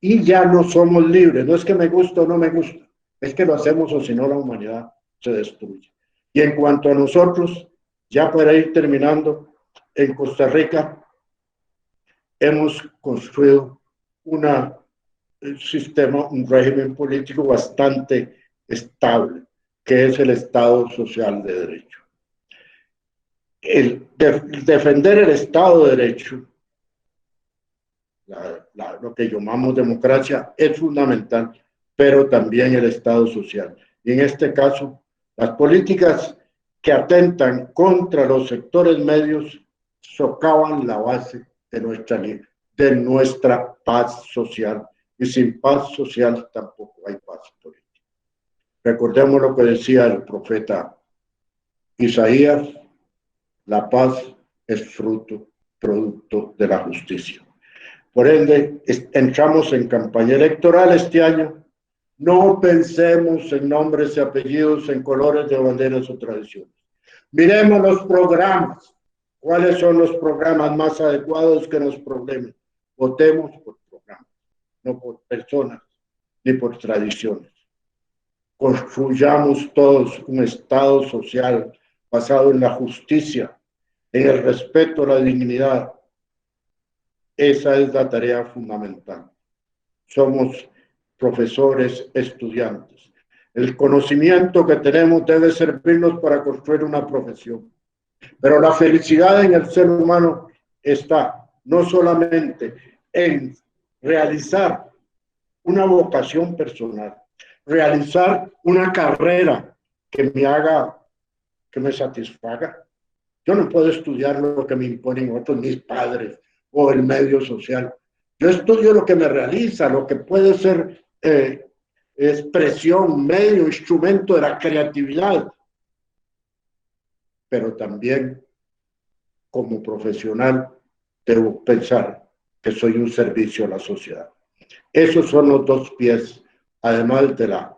Y ya no somos libres, no es que me gusta o no me gusta, es que lo hacemos o si no la humanidad se destruye. Y en cuanto a nosotros, ya para ir terminando, en Costa Rica hemos construido un sistema, un régimen político bastante estable, que es el Estado Social de Derecho. Defender el Estado de Derecho, lo que llamamos democracia, es fundamental, pero también el Estado social. Y en este caso, las políticas que atentan contra los sectores medios socavan la base de nuestra paz social. Y sin paz social tampoco hay paz política. Recordemos lo que decía el profeta Isaías, la paz es producto de la justicia. Por ende, entramos en campaña electoral este año. No pensemos en nombres y apellidos, en colores de banderas o tradiciones. Miremos los programas. ¿Cuáles son los programas más adecuados que nos problemen? Votemos por programas, no por personas ni por tradiciones. Construyamos todos un Estado social basado en la justicia, en el respeto a la dignidad. Esa es la tarea fundamental. Somos profesores, estudiantes. El conocimiento que tenemos debe servirnos para construir una profesión. Pero la felicidad en el ser humano está no solamente en realizar una vocación personal, realizar una carrera que me satisfaga. Yo no puedo estudiar lo que me imponen otros, mis padres o el medio social. Yo estudio lo que me realiza, lo que puede ser expresión, medio, instrumento de la creatividad, pero también como profesional debo pensar que soy un servicio a la sociedad. Esos son los dos pies, además de la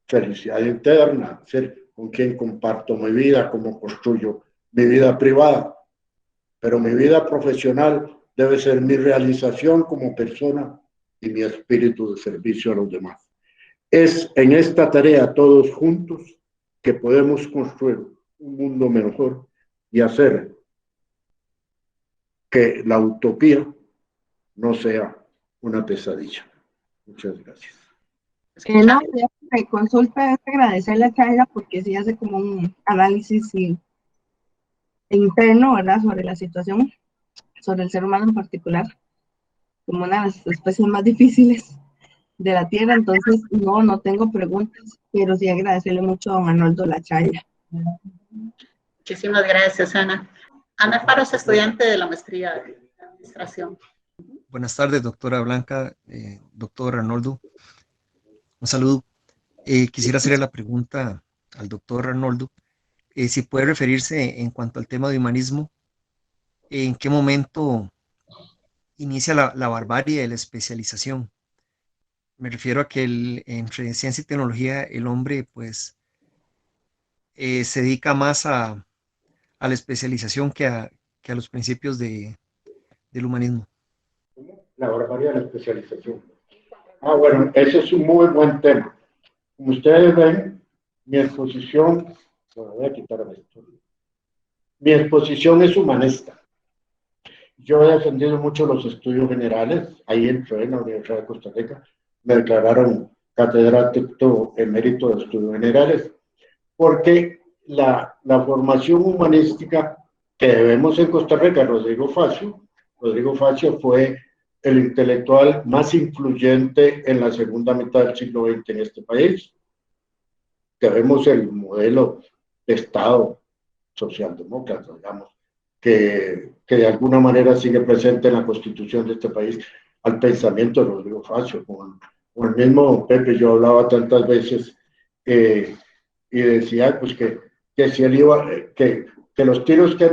felicidad interna, ser con quien comparto mi vida, cómo construyo mi vida privada, pero mi vida profesional debe ser mi realización como persona y mi espíritu de servicio a los demás. Es en esta tarea todos juntos que podemos construir un mundo mejor y hacer que la utopía no sea una pesadilla. Muchas gracias. No, mi consulta es agradecerle a Carla porque sí hace como un análisis interno, ¿verdad?, sobre la situación, sobre el ser humano en particular, como una de las especies más difíciles de la Tierra. Entonces no tengo preguntas, pero sí agradecerle mucho a don Arnoldo la charla. Muchísimas gracias, Ana. Ana Alfaro es estudiante de la maestría de Administración. Buenas tardes, doctora Blanca, doctor Arnoldo. Un saludo. Quisiera hacerle la pregunta al doctor Arnoldo, si puede referirse en cuanto al tema de humanismo, en qué momento inicia la barbarie de la especialización. Me refiero a que entre ciencia y tecnología el hombre pues se dedica más a la especialización que a los principios del humanismo. La barbarie de la especialización. Bueno, ese es un muy buen tema. Como ustedes ven, mi exposición, voy a quitar esto. Mi exposición es humanista. Yo he defendido mucho los estudios generales. Ahí entré en la Universidad de Costa Rica. Me declararon catedrático emérito de estudios generales, porque la formación humanística que debemos en Costa Rica, Rodrigo Facio fue el intelectual más influyente en la segunda mitad del siglo XX en este país. Debemos el modelo de Estado socialdemócrata, digamos, que de alguna manera sigue presente en la constitución de este país, al pensamiento de Rodrigo Facio. Con el mismo Pepe yo hablaba tantas veces y decía pues que si él iba, que los tiros que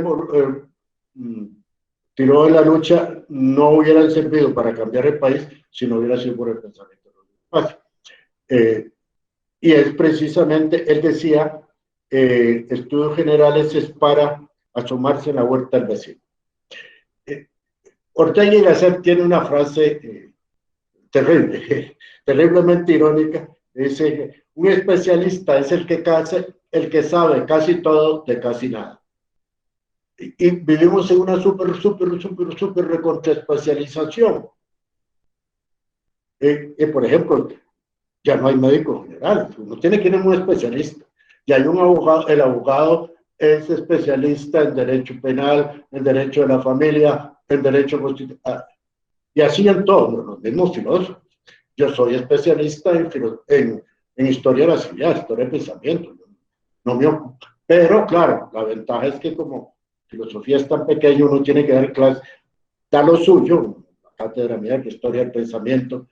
tiró en la lucha no hubieran servido para cambiar el país si no hubiera sido por el pensamiento de Rodrigo Facio. Y es precisamente, él decía, estudios generales es para asomarse en la huerta del vecino. Ortega y Gasset tiene una frase terriblemente irónica. Dice, un especialista es el que sabe casi todo de casi nada. Y vivimos en una súper recontraespecialización. Por ejemplo, ya no hay médicos generales, uno tiene que ir a un especialista. Y hay un abogado, el abogado es especialista en derecho penal, en derecho de la familia, en derecho constitucional, y así en todos los mismos filósofos. Yo soy especialista en historia de la ciudad, historia del pensamiento, no me ocupa. Pero claro, la ventaja es que como filosofía es tan pequeño, uno tiene que dar clases, da lo suyo, la cátedra mía de historia del pensamiento,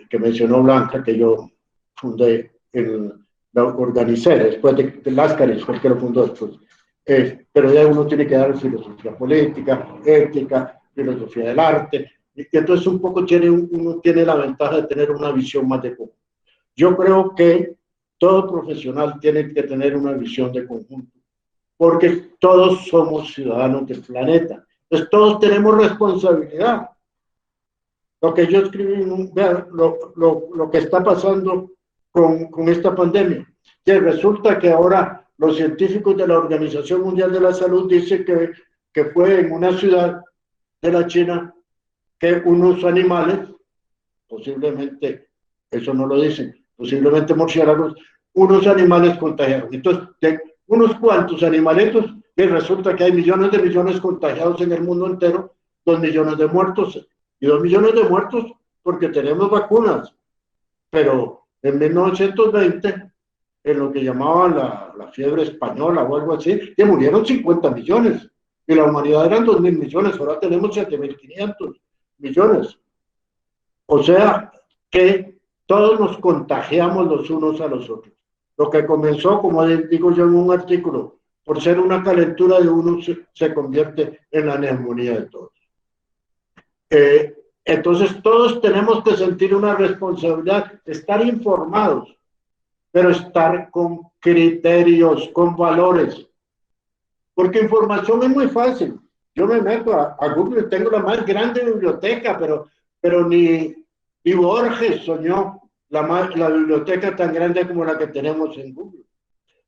que mencionó Blanca, que yo fundé, la organicé después de Láscaris, fue el que lo fundó después. Pero ya uno tiene que dar filosofía política, ética, filosofía del arte, y entonces un poco uno tiene la ventaja de tener una visión más de conjunto. Yo creo que todo profesional tiene que tener una visión de conjunto, porque todos somos ciudadanos del planeta, entonces todos tenemos responsabilidad. Lo que yo escribí, vean lo que está pasando con esta pandemia, que resulta que ahora los científicos de la Organización Mundial de la Salud dicen que fue en una ciudad de la China que unos animales, posiblemente, eso no lo dicen, posiblemente murciélagos, unos animales contagiados. Entonces, de unos cuantos animalitos, y resulta que hay millones de millones contagiados en el mundo entero, 2 millones de muertos, y 2 millones de muertos porque tenemos vacunas. Pero en 1920 en lo que llamaban la fiebre española o algo así, que murieron 50 millones. Y la humanidad eran 2.000 millones, ahora tenemos 7.500 millones. O sea, que todos nos contagiamos los unos a los otros. Lo que comenzó, como digo yo en un artículo, por ser una calentura de uno, se convierte en la neumonía de todos. Entonces, todos tenemos que sentir una responsabilidad, estar informados, pero estar con criterios, con valores. Porque información es muy fácil. Yo me meto a Google, tengo la más grande biblioteca, pero ni Borges soñó la biblioteca tan grande como la que tenemos en Google.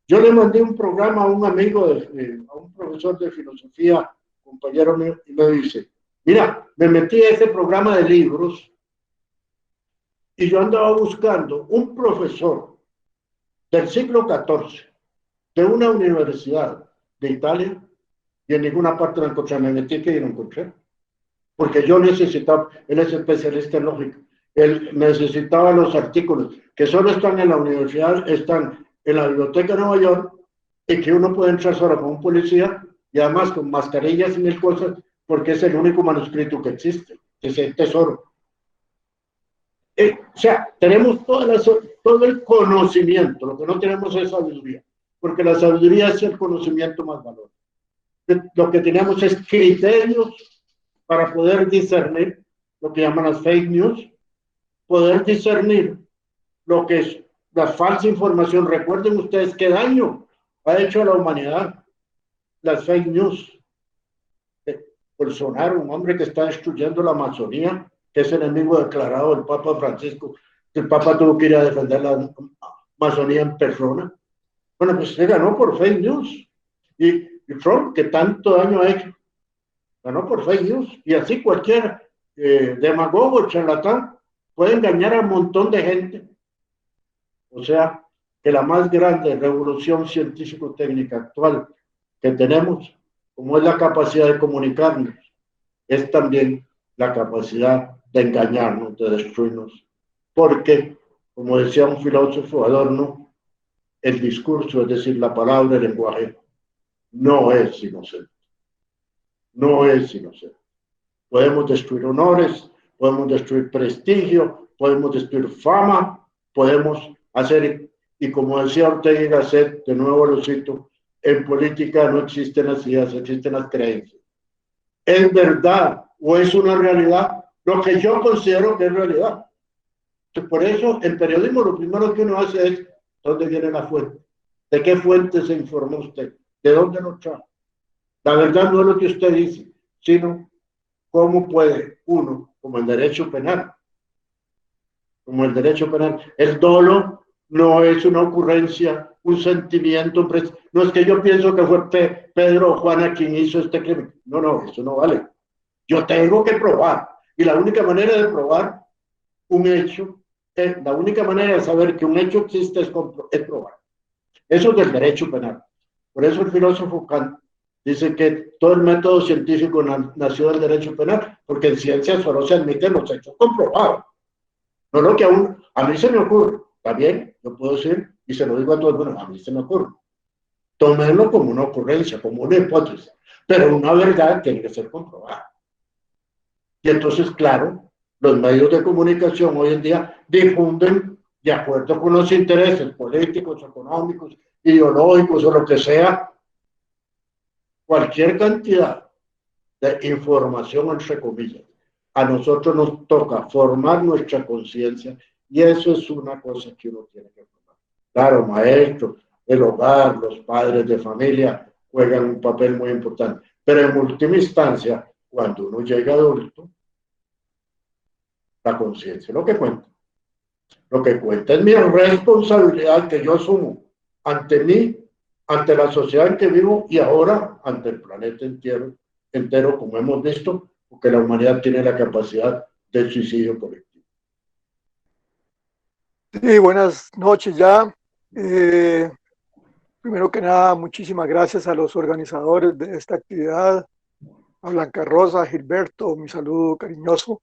Yo le mandé un programa a un amigo, a un profesor de filosofía, compañero mío, y me dice, mira, me metí a ese programa de libros y yo andaba buscando un profesor del siglo XIV de una universidad de Italia y en ninguna parte lo encontré. Me metí que no encontré. Porque yo necesitaba, él es especialista en lógica, él necesitaba los artículos que solo están en la universidad, están en la biblioteca de Nueva York y que uno puede entrar solo con un policía y además con mascarillas y mil cosas porque es el único manuscrito que existe, es el tesoro. O sea, tenemos todo el conocimiento, lo que no tenemos es sabiduría, porque la sabiduría es el conocimiento más valor. Lo que tenemos es criterios para poder discernir lo que llaman las fake news, poder discernir lo que es la falsa información. Recuerden ustedes qué daño ha hecho a la humanidad las fake news. Bolsonaro, un hombre que está destruyendo la Amazonía, que es enemigo declarado del Papa Francisco, que el Papa tuvo que ir a defender la Amazonía en persona. Bueno, pues se ganó por fake news. Y Trump, que tanto daño ha hecho, ganó por fake news. Y así cualquier demagogo, charlatán, puede engañar a un montón de gente. O sea, que la más grande revolución científico-técnica actual que tenemos, como es la capacidad de comunicarnos, es también la capacidad de engañarnos, de destruirnos. Porque, como decía un filósofo Adorno, el discurso, es decir, la palabra, el lenguaje, no es inocente. No es inocente. Podemos destruir honores, podemos destruir prestigio, podemos destruir fama, podemos hacer, y como decía Ortega y Gasset, de nuevo lo cito, en política no existen las ideas, existen las creencias. ¿Es verdad o es una realidad lo que yo considero que es realidad? Entonces, por eso, en periodismo lo primero que uno hace es, ¿dónde viene la fuente? ¿De qué fuente se informó usted? ¿De dónde lo trae? La verdad no es lo que usted dice, sino cómo puede uno, como el derecho penal, el dolo no es una ocurrencia, un sentimiento, no es que yo pienso que fue Pedro o Juana quien hizo este crimen. No, eso no vale. Yo tengo que probar. Y la única manera de probar un hecho, la única manera de saber que un hecho existe es probar. Eso es del derecho penal. Por eso el filósofo Kant dice que todo el método científico nació del derecho penal, porque en ciencia solo se admiten los hechos comprobados. No lo que a mí se me ocurre. Está bien, yo puedo decir, y se lo digo a todo el mundo, a mí se me ocurre. Tómenlo como una ocurrencia, como una hipótesis, pero una verdad tiene que ser comprobada. Y entonces, claro, los medios de comunicación hoy en día difunden de acuerdo con los intereses políticos, económicos, ideológicos o lo que sea, cualquier cantidad de información, entre comillas. A nosotros nos toca formar nuestra conciencia y eso es una cosa que uno tiene que formar. Claro, maestros, el hogar, los padres de familia juegan un papel muy importante, pero en última instancia, cuando uno llega adulto, la conciencia es lo que cuenta. Lo que cuenta es mi responsabilidad que yo asumo ante mí, ante la sociedad en que vivo y ahora ante el planeta entero, como hemos visto, porque la humanidad tiene la capacidad del suicidio colectivo. Sí, buenas noches ya. Primero que nada, muchísimas gracias a los organizadores de esta actividad, a Blanca Rosa, a Gilberto, mi saludo cariñoso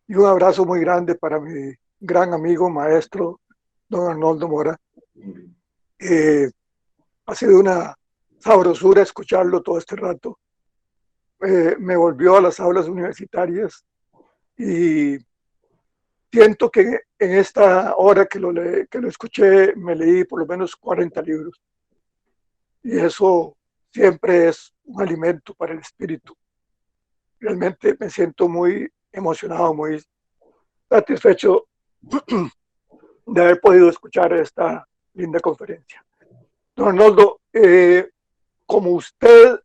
y un abrazo muy grande para mi gran amigo, maestro, don Arnoldo Mora. Ha sido una sabrosura escucharlo todo este rato. Me volvió a las aulas universitarias y siento que en esta hora que lo escuché me leí por lo menos 40 libros. Y eso siempre es un alimento para el espíritu. Realmente me siento muy emocionado, muy satisfecho de haber podido escuchar esta linda conferencia. Don Arnoldo, como usted,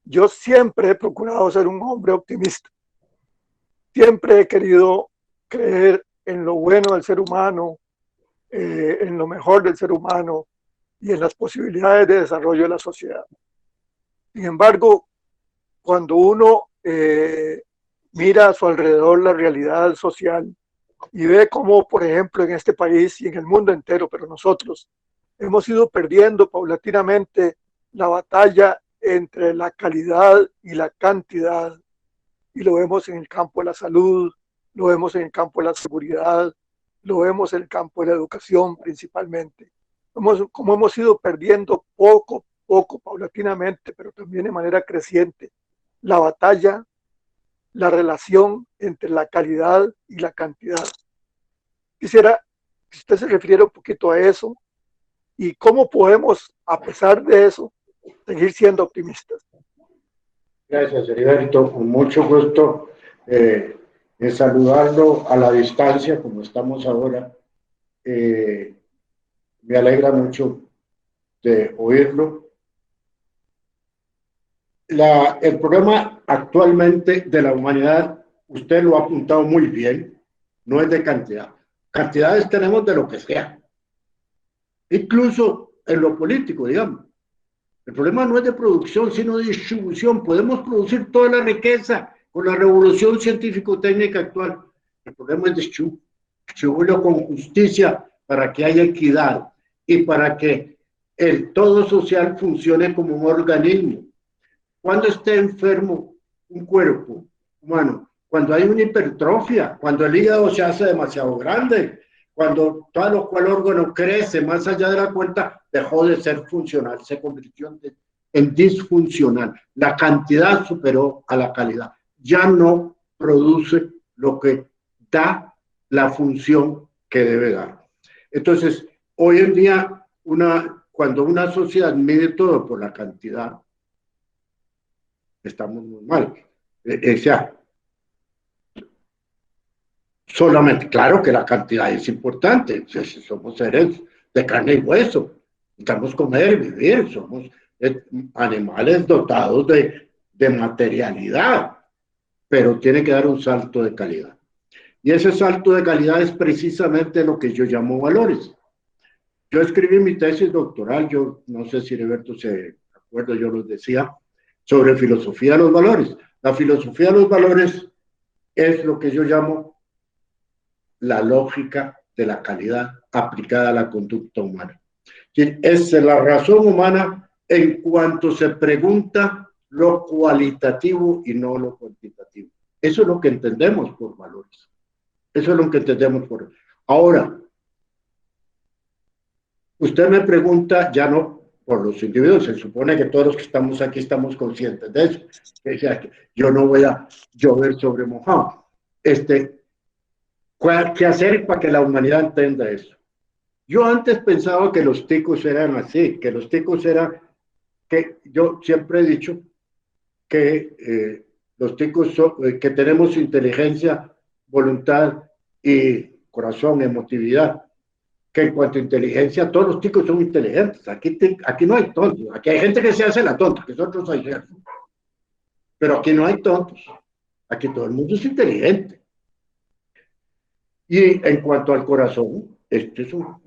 yo siempre he procurado ser un hombre optimista. Siempre he querido creer en lo bueno del ser humano, en lo mejor del ser humano y en las posibilidades de desarrollo de la sociedad. Sin embargo, cuando uno mira a su alrededor la realidad social y ve cómo, por ejemplo, en este país y en el mundo entero, pero nosotros hemos ido perdiendo paulatinamente la batalla entre la calidad y la cantidad, y lo vemos en el campo de la salud, lo vemos en el campo de la seguridad, lo vemos en el campo de la educación principalmente. Como hemos ido perdiendo poco, paulatinamente, pero también de manera creciente, la batalla, la relación entre la calidad y la cantidad. Quisiera que usted se refiriera un poquito a eso y cómo podemos, a pesar de eso, seguir siendo optimistas. Gracias, Heriberto. Con mucho gusto de saludarlo a la distancia, como estamos ahora. Me alegra mucho de oírlo. El problema actualmente de la humanidad, usted lo ha apuntado muy bien, no es de cantidad. Cantidades tenemos de lo que sea, incluso en lo político, digamos. El problema no es de producción, sino de distribución. Podemos producir toda la riqueza con la revolución científico-técnica actual. El problema es distribuirlo con justicia para que haya equidad y para que el todo social funcione como un organismo. Cuando esté enfermo un cuerpo humano, cuando hay una hipertrofia, cuando el hígado se hace demasiado grande, cuando todo cual órgano crece más allá de la cuenta, dejó de ser funcional, se convirtió en disfuncional. La cantidad superó a la calidad. Ya no produce lo que da la función que debe dar. Entonces, hoy en día, cuando una sociedad mide todo por la cantidad, estamos muy mal. O sea, solamente, claro que la cantidad es importante, somos seres de carne y hueso, necesitamos comer, vivir, somos animales dotados de materialidad, pero tiene que dar un salto de calidad. Y ese salto de calidad es precisamente lo que yo llamo valores. Yo escribí mi tesis doctoral, yo no sé si Heriberto se acuerda, yo los decía, sobre filosofía de los valores. La filosofía de los valores es lo que yo llamo la lógica de la calidad aplicada a la conducta humana. Es la razón humana en cuanto se pregunta lo cualitativo y no lo cuantitativo. Eso es lo que entendemos por valores. Eso es lo que entendemos por... Ahora, usted me pregunta, ya no por los individuos, se supone que todos los que estamos aquí estamos conscientes de eso. O sea, que yo no voy a llover sobre mojado. ¿Qué hacer para que la humanidad entienda eso? Yo antes pensaba que los ticos eran así, que los ticos eran, que yo siempre he dicho que los ticos que tenemos inteligencia, voluntad y corazón, emotividad, que en cuanto a inteligencia, todos los ticos son inteligentes. Aquí no hay tontos, aquí hay gente que se hace la tonta, que nosotros hay gente. Pero aquí no hay tontos, aquí todo el mundo es inteligente. Y en cuanto al corazón, este es un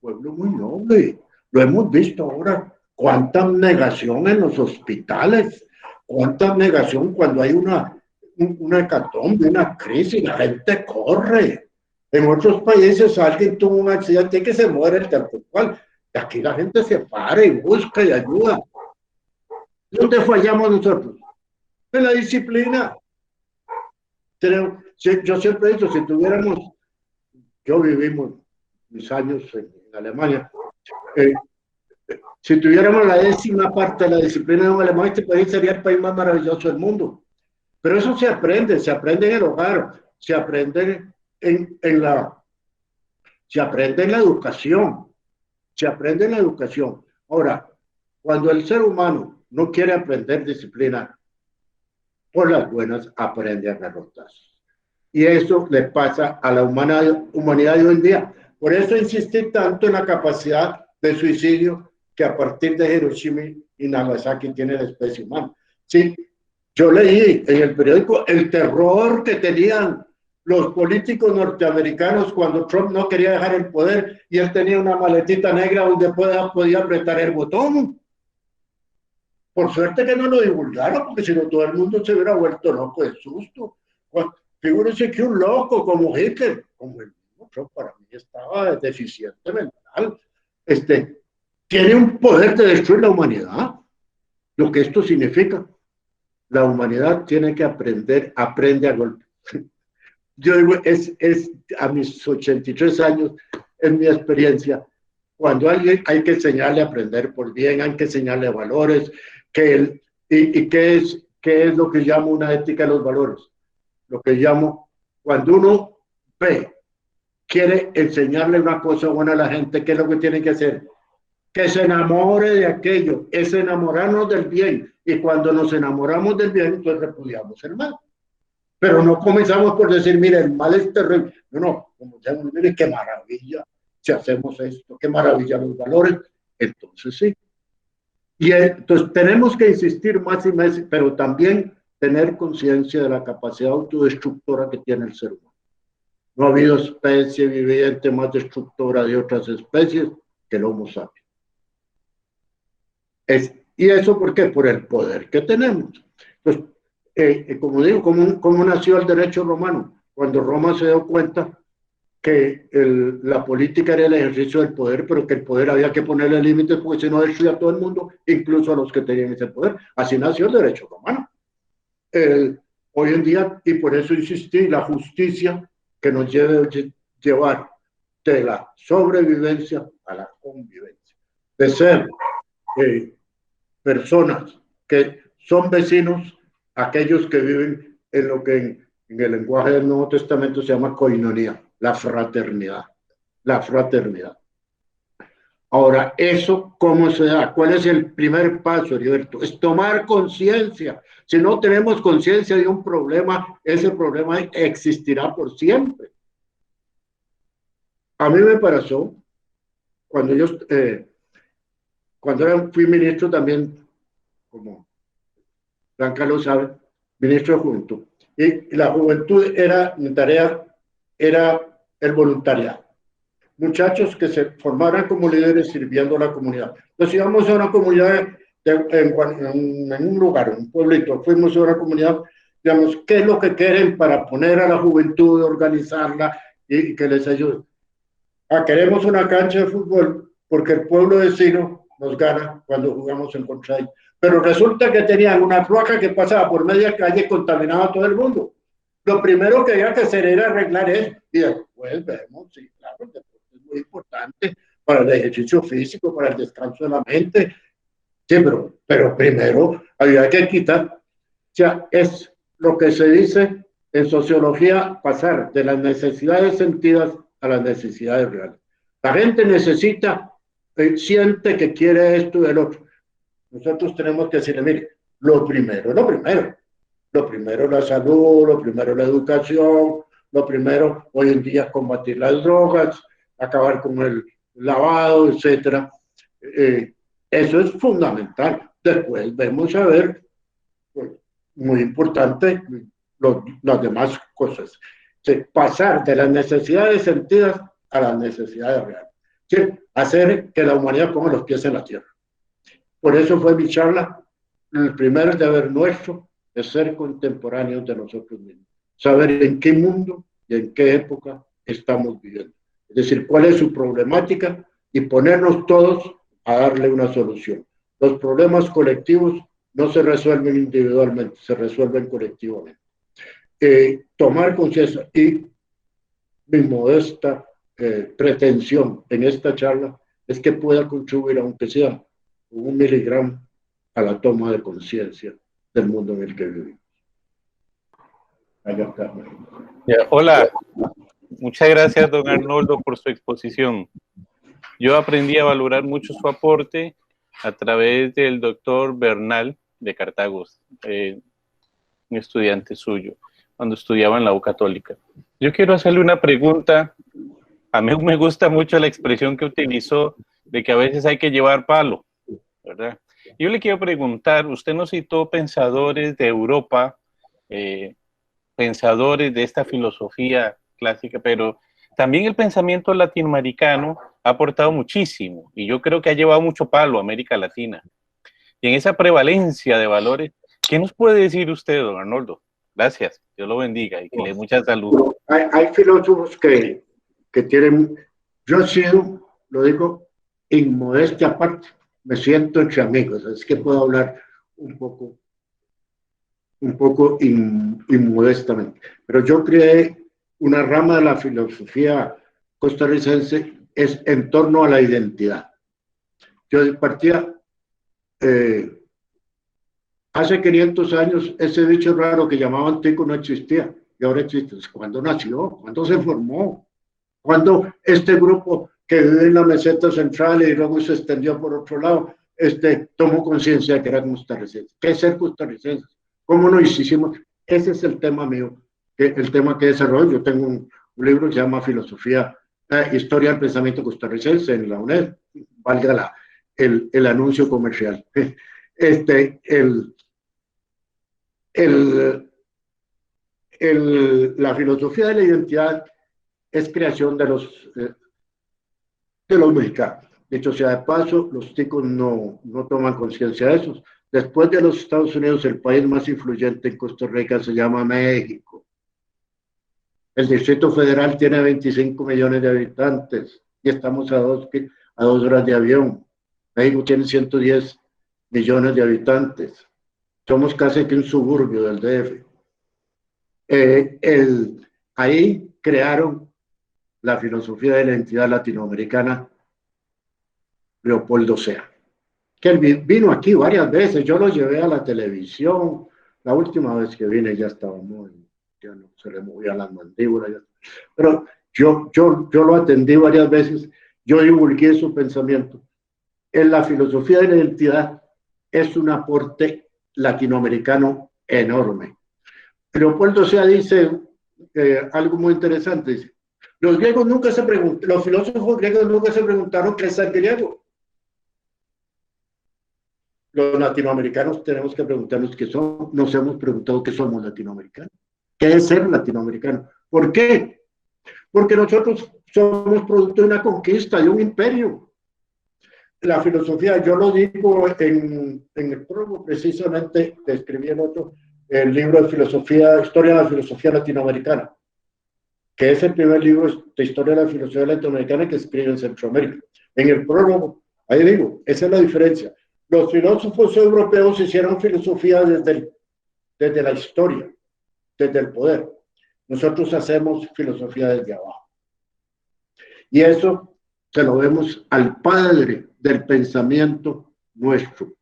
pueblo muy noble. Lo hemos visto ahora. Cuánta negación en los hospitales, cuánta negación cuando hay una hecatombe, una crisis, la gente corre. En otros países alguien tuvo un accidente y que se muere el tal cual. Y aquí la gente se para y busca y ayuda. ¿Dónde fallamos nosotros? En la disciplina. Yo siempre he dicho, si tuviéramos... Yo viví mis años en Alemania. Si tuviéramos la 10ª parte de la disciplina de un alemán, este país sería el país más maravilloso del mundo. Pero eso se aprende en el hogar, se aprende se aprende en la educación, se aprende en la educación. Ahora, cuando el ser humano no quiere aprender disciplina, por las buenas aprende a garrotazos. Y eso le pasa a la humanidad de hoy en día. Por eso insistí tanto en la capacidad de suicidio que a partir de Hiroshima y Nagasaki tiene la especie humana. Sí, yo leí en el periódico el terror que tenían los políticos norteamericanos cuando Trump no quería dejar el poder y él tenía una maletita negra donde podía apretar el botón. Por suerte que no lo divulgaron, porque si no todo el mundo se hubiera vuelto loco de susto. Figúrense que un loco como Hitler, como el mismo Trump, para mí estaba deficiente mental, tiene un poder de destruir la humanidad. Lo que esto significa, la humanidad tiene que aprende a golpe. Yo digo, es a mis 83 años, en mi experiencia, cuando alguien hay que enseñarle a aprender por bien, hay que enseñarle valores, ¿qué es lo que llamo una ética de los valores? Lo que llamo, cuando uno quiere enseñarle una cosa buena a la gente, ¿qué es lo que tiene que hacer? Que se enamore de aquello, es enamorarnos del bien, y cuando nos enamoramos del bien, entonces repudiamos el mal. Pero no comenzamos por decir, mire, el mal es terrible. No, como ya mire, qué maravilla si hacemos esto, qué maravilla los valores. Entonces sí. Y entonces tenemos que insistir más y más, pero también tener conciencia de la capacidad autodestructora que tiene el ser humano. No ha habido especie viviente más destructora de otras especies que el Homo sapiens. ¿Y eso por qué? Por el poder que tenemos. Entonces, como digo, ¿cómo nació el derecho romano? Cuando Roma se dio cuenta que la política era el ejercicio del poder, pero que el poder había que ponerle límites porque si no destruía a todo el mundo, incluso a los que tenían ese poder. Así nació el derecho romano. Hoy en día, y por eso insistí, la justicia que nos llevar de la sobrevivencia a la convivencia, de ser personas que son vecinos, aquellos que viven en lo que en el lenguaje del Nuevo Testamento se llama coinonía, la fraternidad. La fraternidad. Ahora, ¿eso cómo se da? ¿Cuál es el primer paso, Heriberto? Es tomar conciencia. Si no tenemos conciencia de un problema, ese problema existirá por siempre. A mí me pasó, cuando yo fui ministro también, como Blanca lo sabe, ministro de Juventud. Y la juventud mi tarea era el voluntariado. Muchachos que se formaran como líderes sirviendo a la comunidad. Entonces íbamos a una comunidad en un lugar, un pueblito, fuimos a una comunidad, digamos, ¿qué es lo que quieren para poner a la juventud, organizarla y que les ayude? Queremos una cancha de fútbol porque el pueblo vecino nos gana cuando jugamos en contra de ellos. Pero resulta que tenían una cloaca que pasaba por media calle y contaminaba a todo el mundo. Lo primero que había que hacer era arreglar eso. Y después vemos, sí, claro, el deporte es muy importante para el ejercicio físico, para el descanso de la mente. Sí, pero primero había que quitar. O sea, es lo que se dice en sociología, pasar de las necesidades sentidas a las necesidades reales. La gente necesita, siente que quiere esto y el otro. Nosotros tenemos que decirle, mire, lo primero es lo primero. Lo primero es la salud, lo primero es la educación, lo primero hoy en día es combatir las drogas, acabar con el lavado, etc. Eso es fundamental. Después vemos a ver, pues, muy importante, las demás cosas. Pasar de las necesidades sentidas a las necesidades reales. ¿Sí? Hacer que la humanidad ponga los pies en la tierra. Por eso fue mi charla, el primer deber nuestro es ser contemporáneos de nosotros mismos, saber en qué mundo y en qué época estamos viviendo. Es decir, cuál es su problemática y ponernos todos a darle una solución. Los problemas colectivos no se resuelven individualmente, se resuelven colectivamente. Tomar conciencia y mi modesta pretensión en esta charla es que pueda contribuir, aunque sea 1 miligramo, a la toma de conciencia del mundo en el que vivimos. Hola, muchas gracias, don Arnoldo, por su exposición. Yo aprendí a valorar mucho su aporte a través del doctor Bernal de Cartago, un estudiante suyo, cuando estudiaba en la U Católica. Yo quiero hacerle una pregunta. A mí me gusta mucho la expresión que utilizó de que a veces hay que llevar palo, ¿verdad? Yo le quiero preguntar, usted nos citó pensadores de Europa, pensadores de esta filosofía clásica, pero también el pensamiento latinoamericano ha aportado muchísimo y yo creo que ha llevado mucho palo a América Latina. Y en esa prevalencia de valores, ¿qué nos puede decir usted, don Arnoldo? Gracias, Dios lo bendiga y que le dé mucha salud. Hay filósofos que tienen, yo he sido, lo digo, inmodestia aparte, me siento entre amigos, es que puedo hablar un poco inmodestamente, pero yo creé una rama de la filosofía costarricense es en torno a la identidad. Yo partía, hace 500 años ese bicho raro que llamaban tico no existía y ahora existe. ¿Cuándo nació? ¿Cuándo se formó? ¿Cuándo este grupo que vive en la meseta central y luego se extendió por otro lado, tomó conciencia de que eran costarricenses? ¿Qué es ser costarricenses? ¿Cómo nos hicimos? Ese es el tema mío, el tema que desarrollo. Yo tengo un libro que se llama Filosofía, Historia del Pensamiento Costarricense en la UNED, valga el anuncio comercial. La filosofía de la identidad es creación de los mexicanos. Dicho sea de paso, los ticos no toman conciencia de eso. Después de los Estados Unidos, el país más influyente en Costa Rica se llama México. El Distrito Federal tiene 25 millones de habitantes y estamos a 2 horas de avión. México tiene 110 millones de habitantes. Somos casi que un suburbio del DF. Ahí crearon la filosofía de la identidad latinoamericana Leopoldo Sea, que él vino aquí varias veces. Yo lo llevé a la televisión. La última vez que vine ya estaba ya no se le movían las mandíbulas. Pero yo lo atendí varias veces. Yo divulgué su pensamiento. En la filosofía de la identidad es un aporte latinoamericano enorme. Leopoldo Sea dice algo muy interesante. Dice, los filósofos griegos nunca se preguntaron qué es el griego. Los latinoamericanos tenemos que preguntarnos qué somos. Nos hemos preguntado qué somos latinoamericanos. ¿Qué es ser latinoamericano? ¿Por qué? Porque nosotros somos producto de una conquista, de un imperio. La filosofía, yo lo digo en el prólogo, precisamente, escribí el libro de filosofía, Historia de la Filosofía Latinoamericana, que es el primer libro de historia de la filosofía latinoamericana que escribe en Centroamérica. En el prólogo, ahí digo, esa es la diferencia. Los filósofos europeos hicieron filosofía desde la historia, desde el poder. Nosotros hacemos filosofía desde abajo. Y eso se lo vemos al padre del pensamiento nuestro,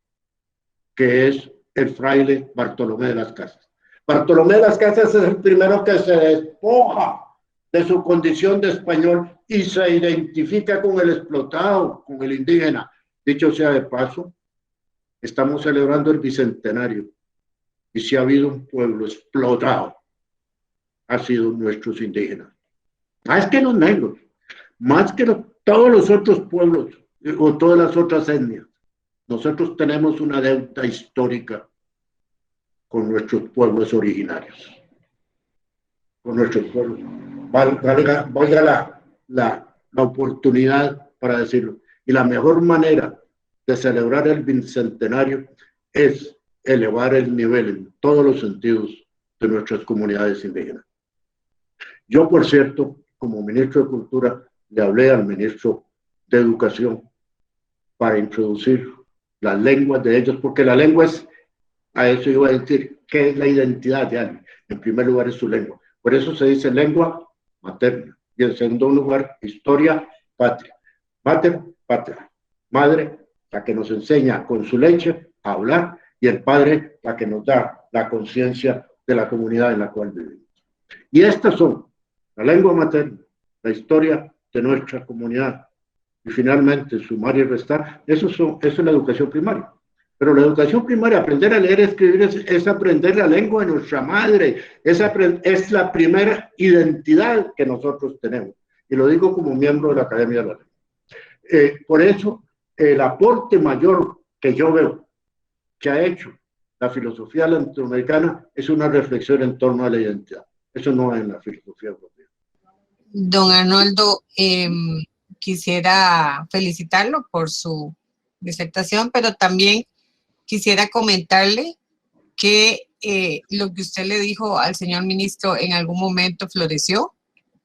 que es el fraile Bartolomé de las Casas. Bartolomé de las Casas es el primero que se despoja de su condición de español y se identifica con el explotado, con el indígena. Dicho sea de paso, estamos celebrando el bicentenario y si ha habido un pueblo explotado, ha sido nuestros indígenas. Más que los negros, más que todos los otros pueblos o todas las otras etnias. Nosotros tenemos una deuda histórica con nuestros pueblos originarios. Con nuestros pueblos. Valga la oportunidad para decirlo. Y la mejor manera de celebrar el bicentenario es elevar el nivel en todos los sentidos de nuestras comunidades indígenas. Yo, por cierto, como ministro de Cultura, le hablé al ministro de Educación para introducir las lenguas de ellos, porque la lengua es, a eso iba a decir, ¿qué es la identidad de alguien? En primer lugar es su lengua. Por eso se dice lengua materna. Y en segundo lugar, historia, patria. patria. Madre, la que nos enseña con su leche a hablar, y el padre, la que nos da la conciencia de la comunidad en la cual vivimos. Y estas son la lengua materna, la historia de nuestra comunidad, y finalmente sumar y restar. Eso es la educación primaria. Pero la educación primaria, aprender a leer y escribir, es aprender la lengua de nuestra madre, es la primera identidad que nosotros tenemos. Y lo digo como miembro de la Academia de la Lengua. Por eso, el aporte mayor que yo veo que ha hecho la filosofía latinoamericana es una reflexión en torno a la identidad. Eso no es en la filosofía europea. Don Arnoldo, quisiera felicitarlo por su disertación, pero también quisiera comentarle que lo que usted le dijo al señor ministro en algún momento floreció.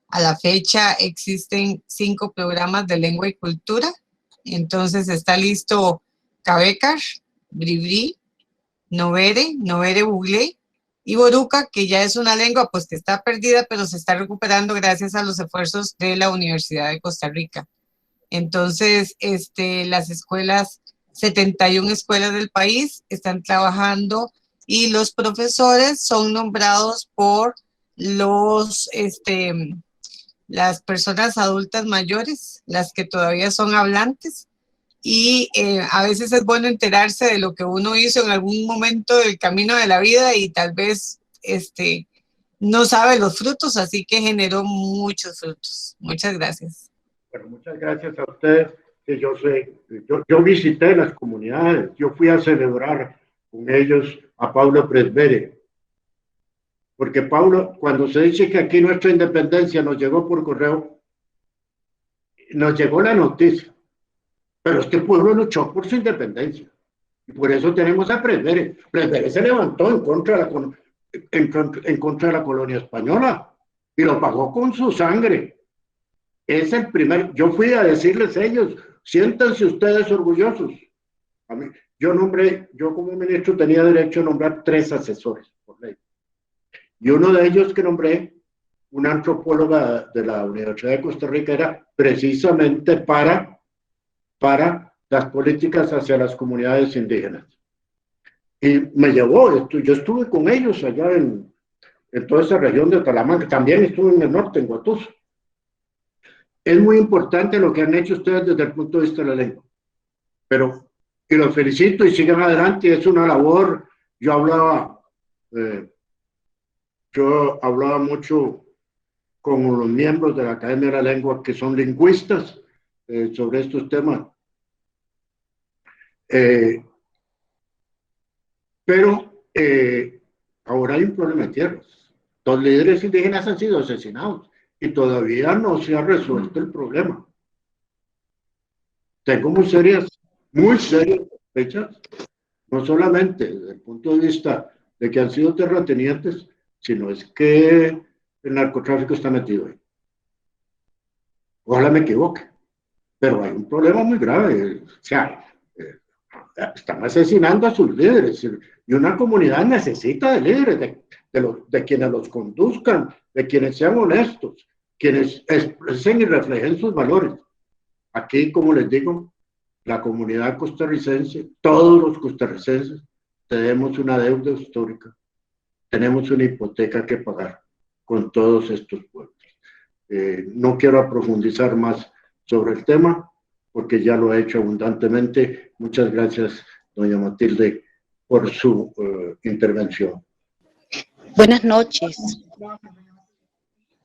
A la fecha existen 5 programas de lengua y cultura. Entonces está listo Cabecar, Bribri, Novere Buglé y Boruca, que ya es una lengua pues que está perdida, pero se está recuperando gracias a los esfuerzos de la Universidad de Costa Rica. Entonces, las escuelas, 71 escuelas del país están trabajando y los profesores son nombrados por las personas adultas mayores, las que todavía son hablantes, y a veces es bueno enterarse de lo que uno hizo en algún momento del camino de la vida y tal vez no sabe los frutos, así que generó muchos frutos. Muchas gracias. Bueno, muchas gracias a ustedes, que yo visité las comunidades, yo fui a celebrar con ellos a Paulo Freire, porque Paulo, cuando se dice que aquí nuestra independencia nos llegó por correo, nos llegó la noticia, pero este pueblo luchó por su independencia, y por eso tenemos a Freire. Freire se levantó en contra de la colonia española, y lo pagó con su sangre. Es el primer, yo fui a decirles a ellos, siéntanse ustedes orgullosos. Yo como ministro tenía derecho a nombrar 3 asesores por ley. Y uno de ellos que nombré, una antropóloga de la Universidad de Costa Rica, era precisamente para las políticas hacia las comunidades indígenas. Y me llevó, yo estuve con ellos allá en toda esa región de Talamanca, también estuve en el norte, en Guatuso. Es muy importante lo que han hecho ustedes desde el punto de vista de la lengua. Y los felicito y sigan adelante, es una labor. Yo hablaba mucho con los miembros de la Academia de la Lengua que son lingüistas sobre estos temas. Pero ahora hay un problema de tierras. Los líderes indígenas han sido asesinados y todavía no se ha resuelto el problema. Tengo muy serias sospechas, no solamente desde el punto de vista de que han sido terratenientes, sino es que el narcotráfico está metido ahí. Ojalá me equivoque, pero hay un problema muy grave. O sea, están asesinando a sus líderes y una comunidad necesita de líderes, de quienes los conduzcan, de quienes sean honestos, quienes expresen y reflejen sus valores. Aquí, como les digo, la comunidad costarricense, todos los costarricenses, tenemos una deuda histórica, tenemos una hipoteca que pagar con todos estos pueblos. No quiero profundizar más sobre el tema, porque ya lo he hecho abundantemente. Muchas gracias, doña Matilde, por su intervención. Buenas noches.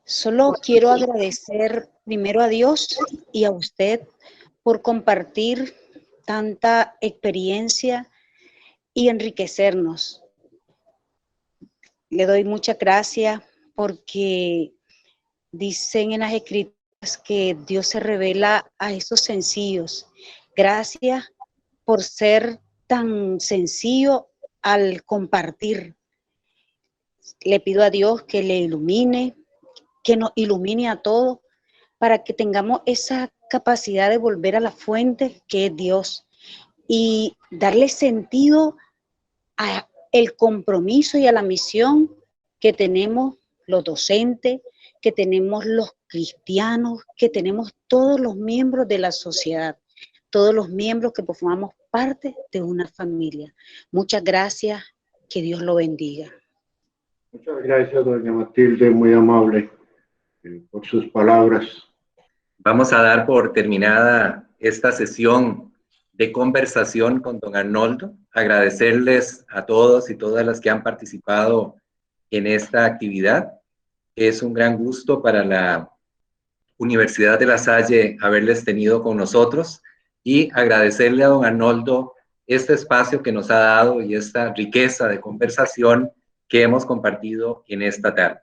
Solo quiero agradecer primero a Dios y a usted por compartir tanta experiencia y enriquecernos. Le doy muchas gracias porque dicen en las escrituras que Dios se revela a esos sencillos. Gracias por ser tan sencillo al compartir. Le pido a Dios que le ilumine, que nos ilumine a todos para que tengamos esa capacidad de volver a la fuente que es Dios y darle sentido a el compromiso y a la misión que tenemos los docentes, que tenemos los cristianos, que tenemos todos los miembros de la sociedad. todos los miembros que formamos parte de una familia. Muchas gracias, que Dios lo bendiga. Muchas gracias, doña Matilde, muy amable por sus palabras. Vamos a dar por terminada esta sesión de conversación con don Arnoldo. Agradecerles a todos y todas las que han participado en esta actividad. Es un gran gusto para la Universidad de La Salle haberles tenido con nosotros y agradecerle a don Arnoldo este espacio que nos ha dado y esta riqueza de conversación que hemos compartido en esta tarde.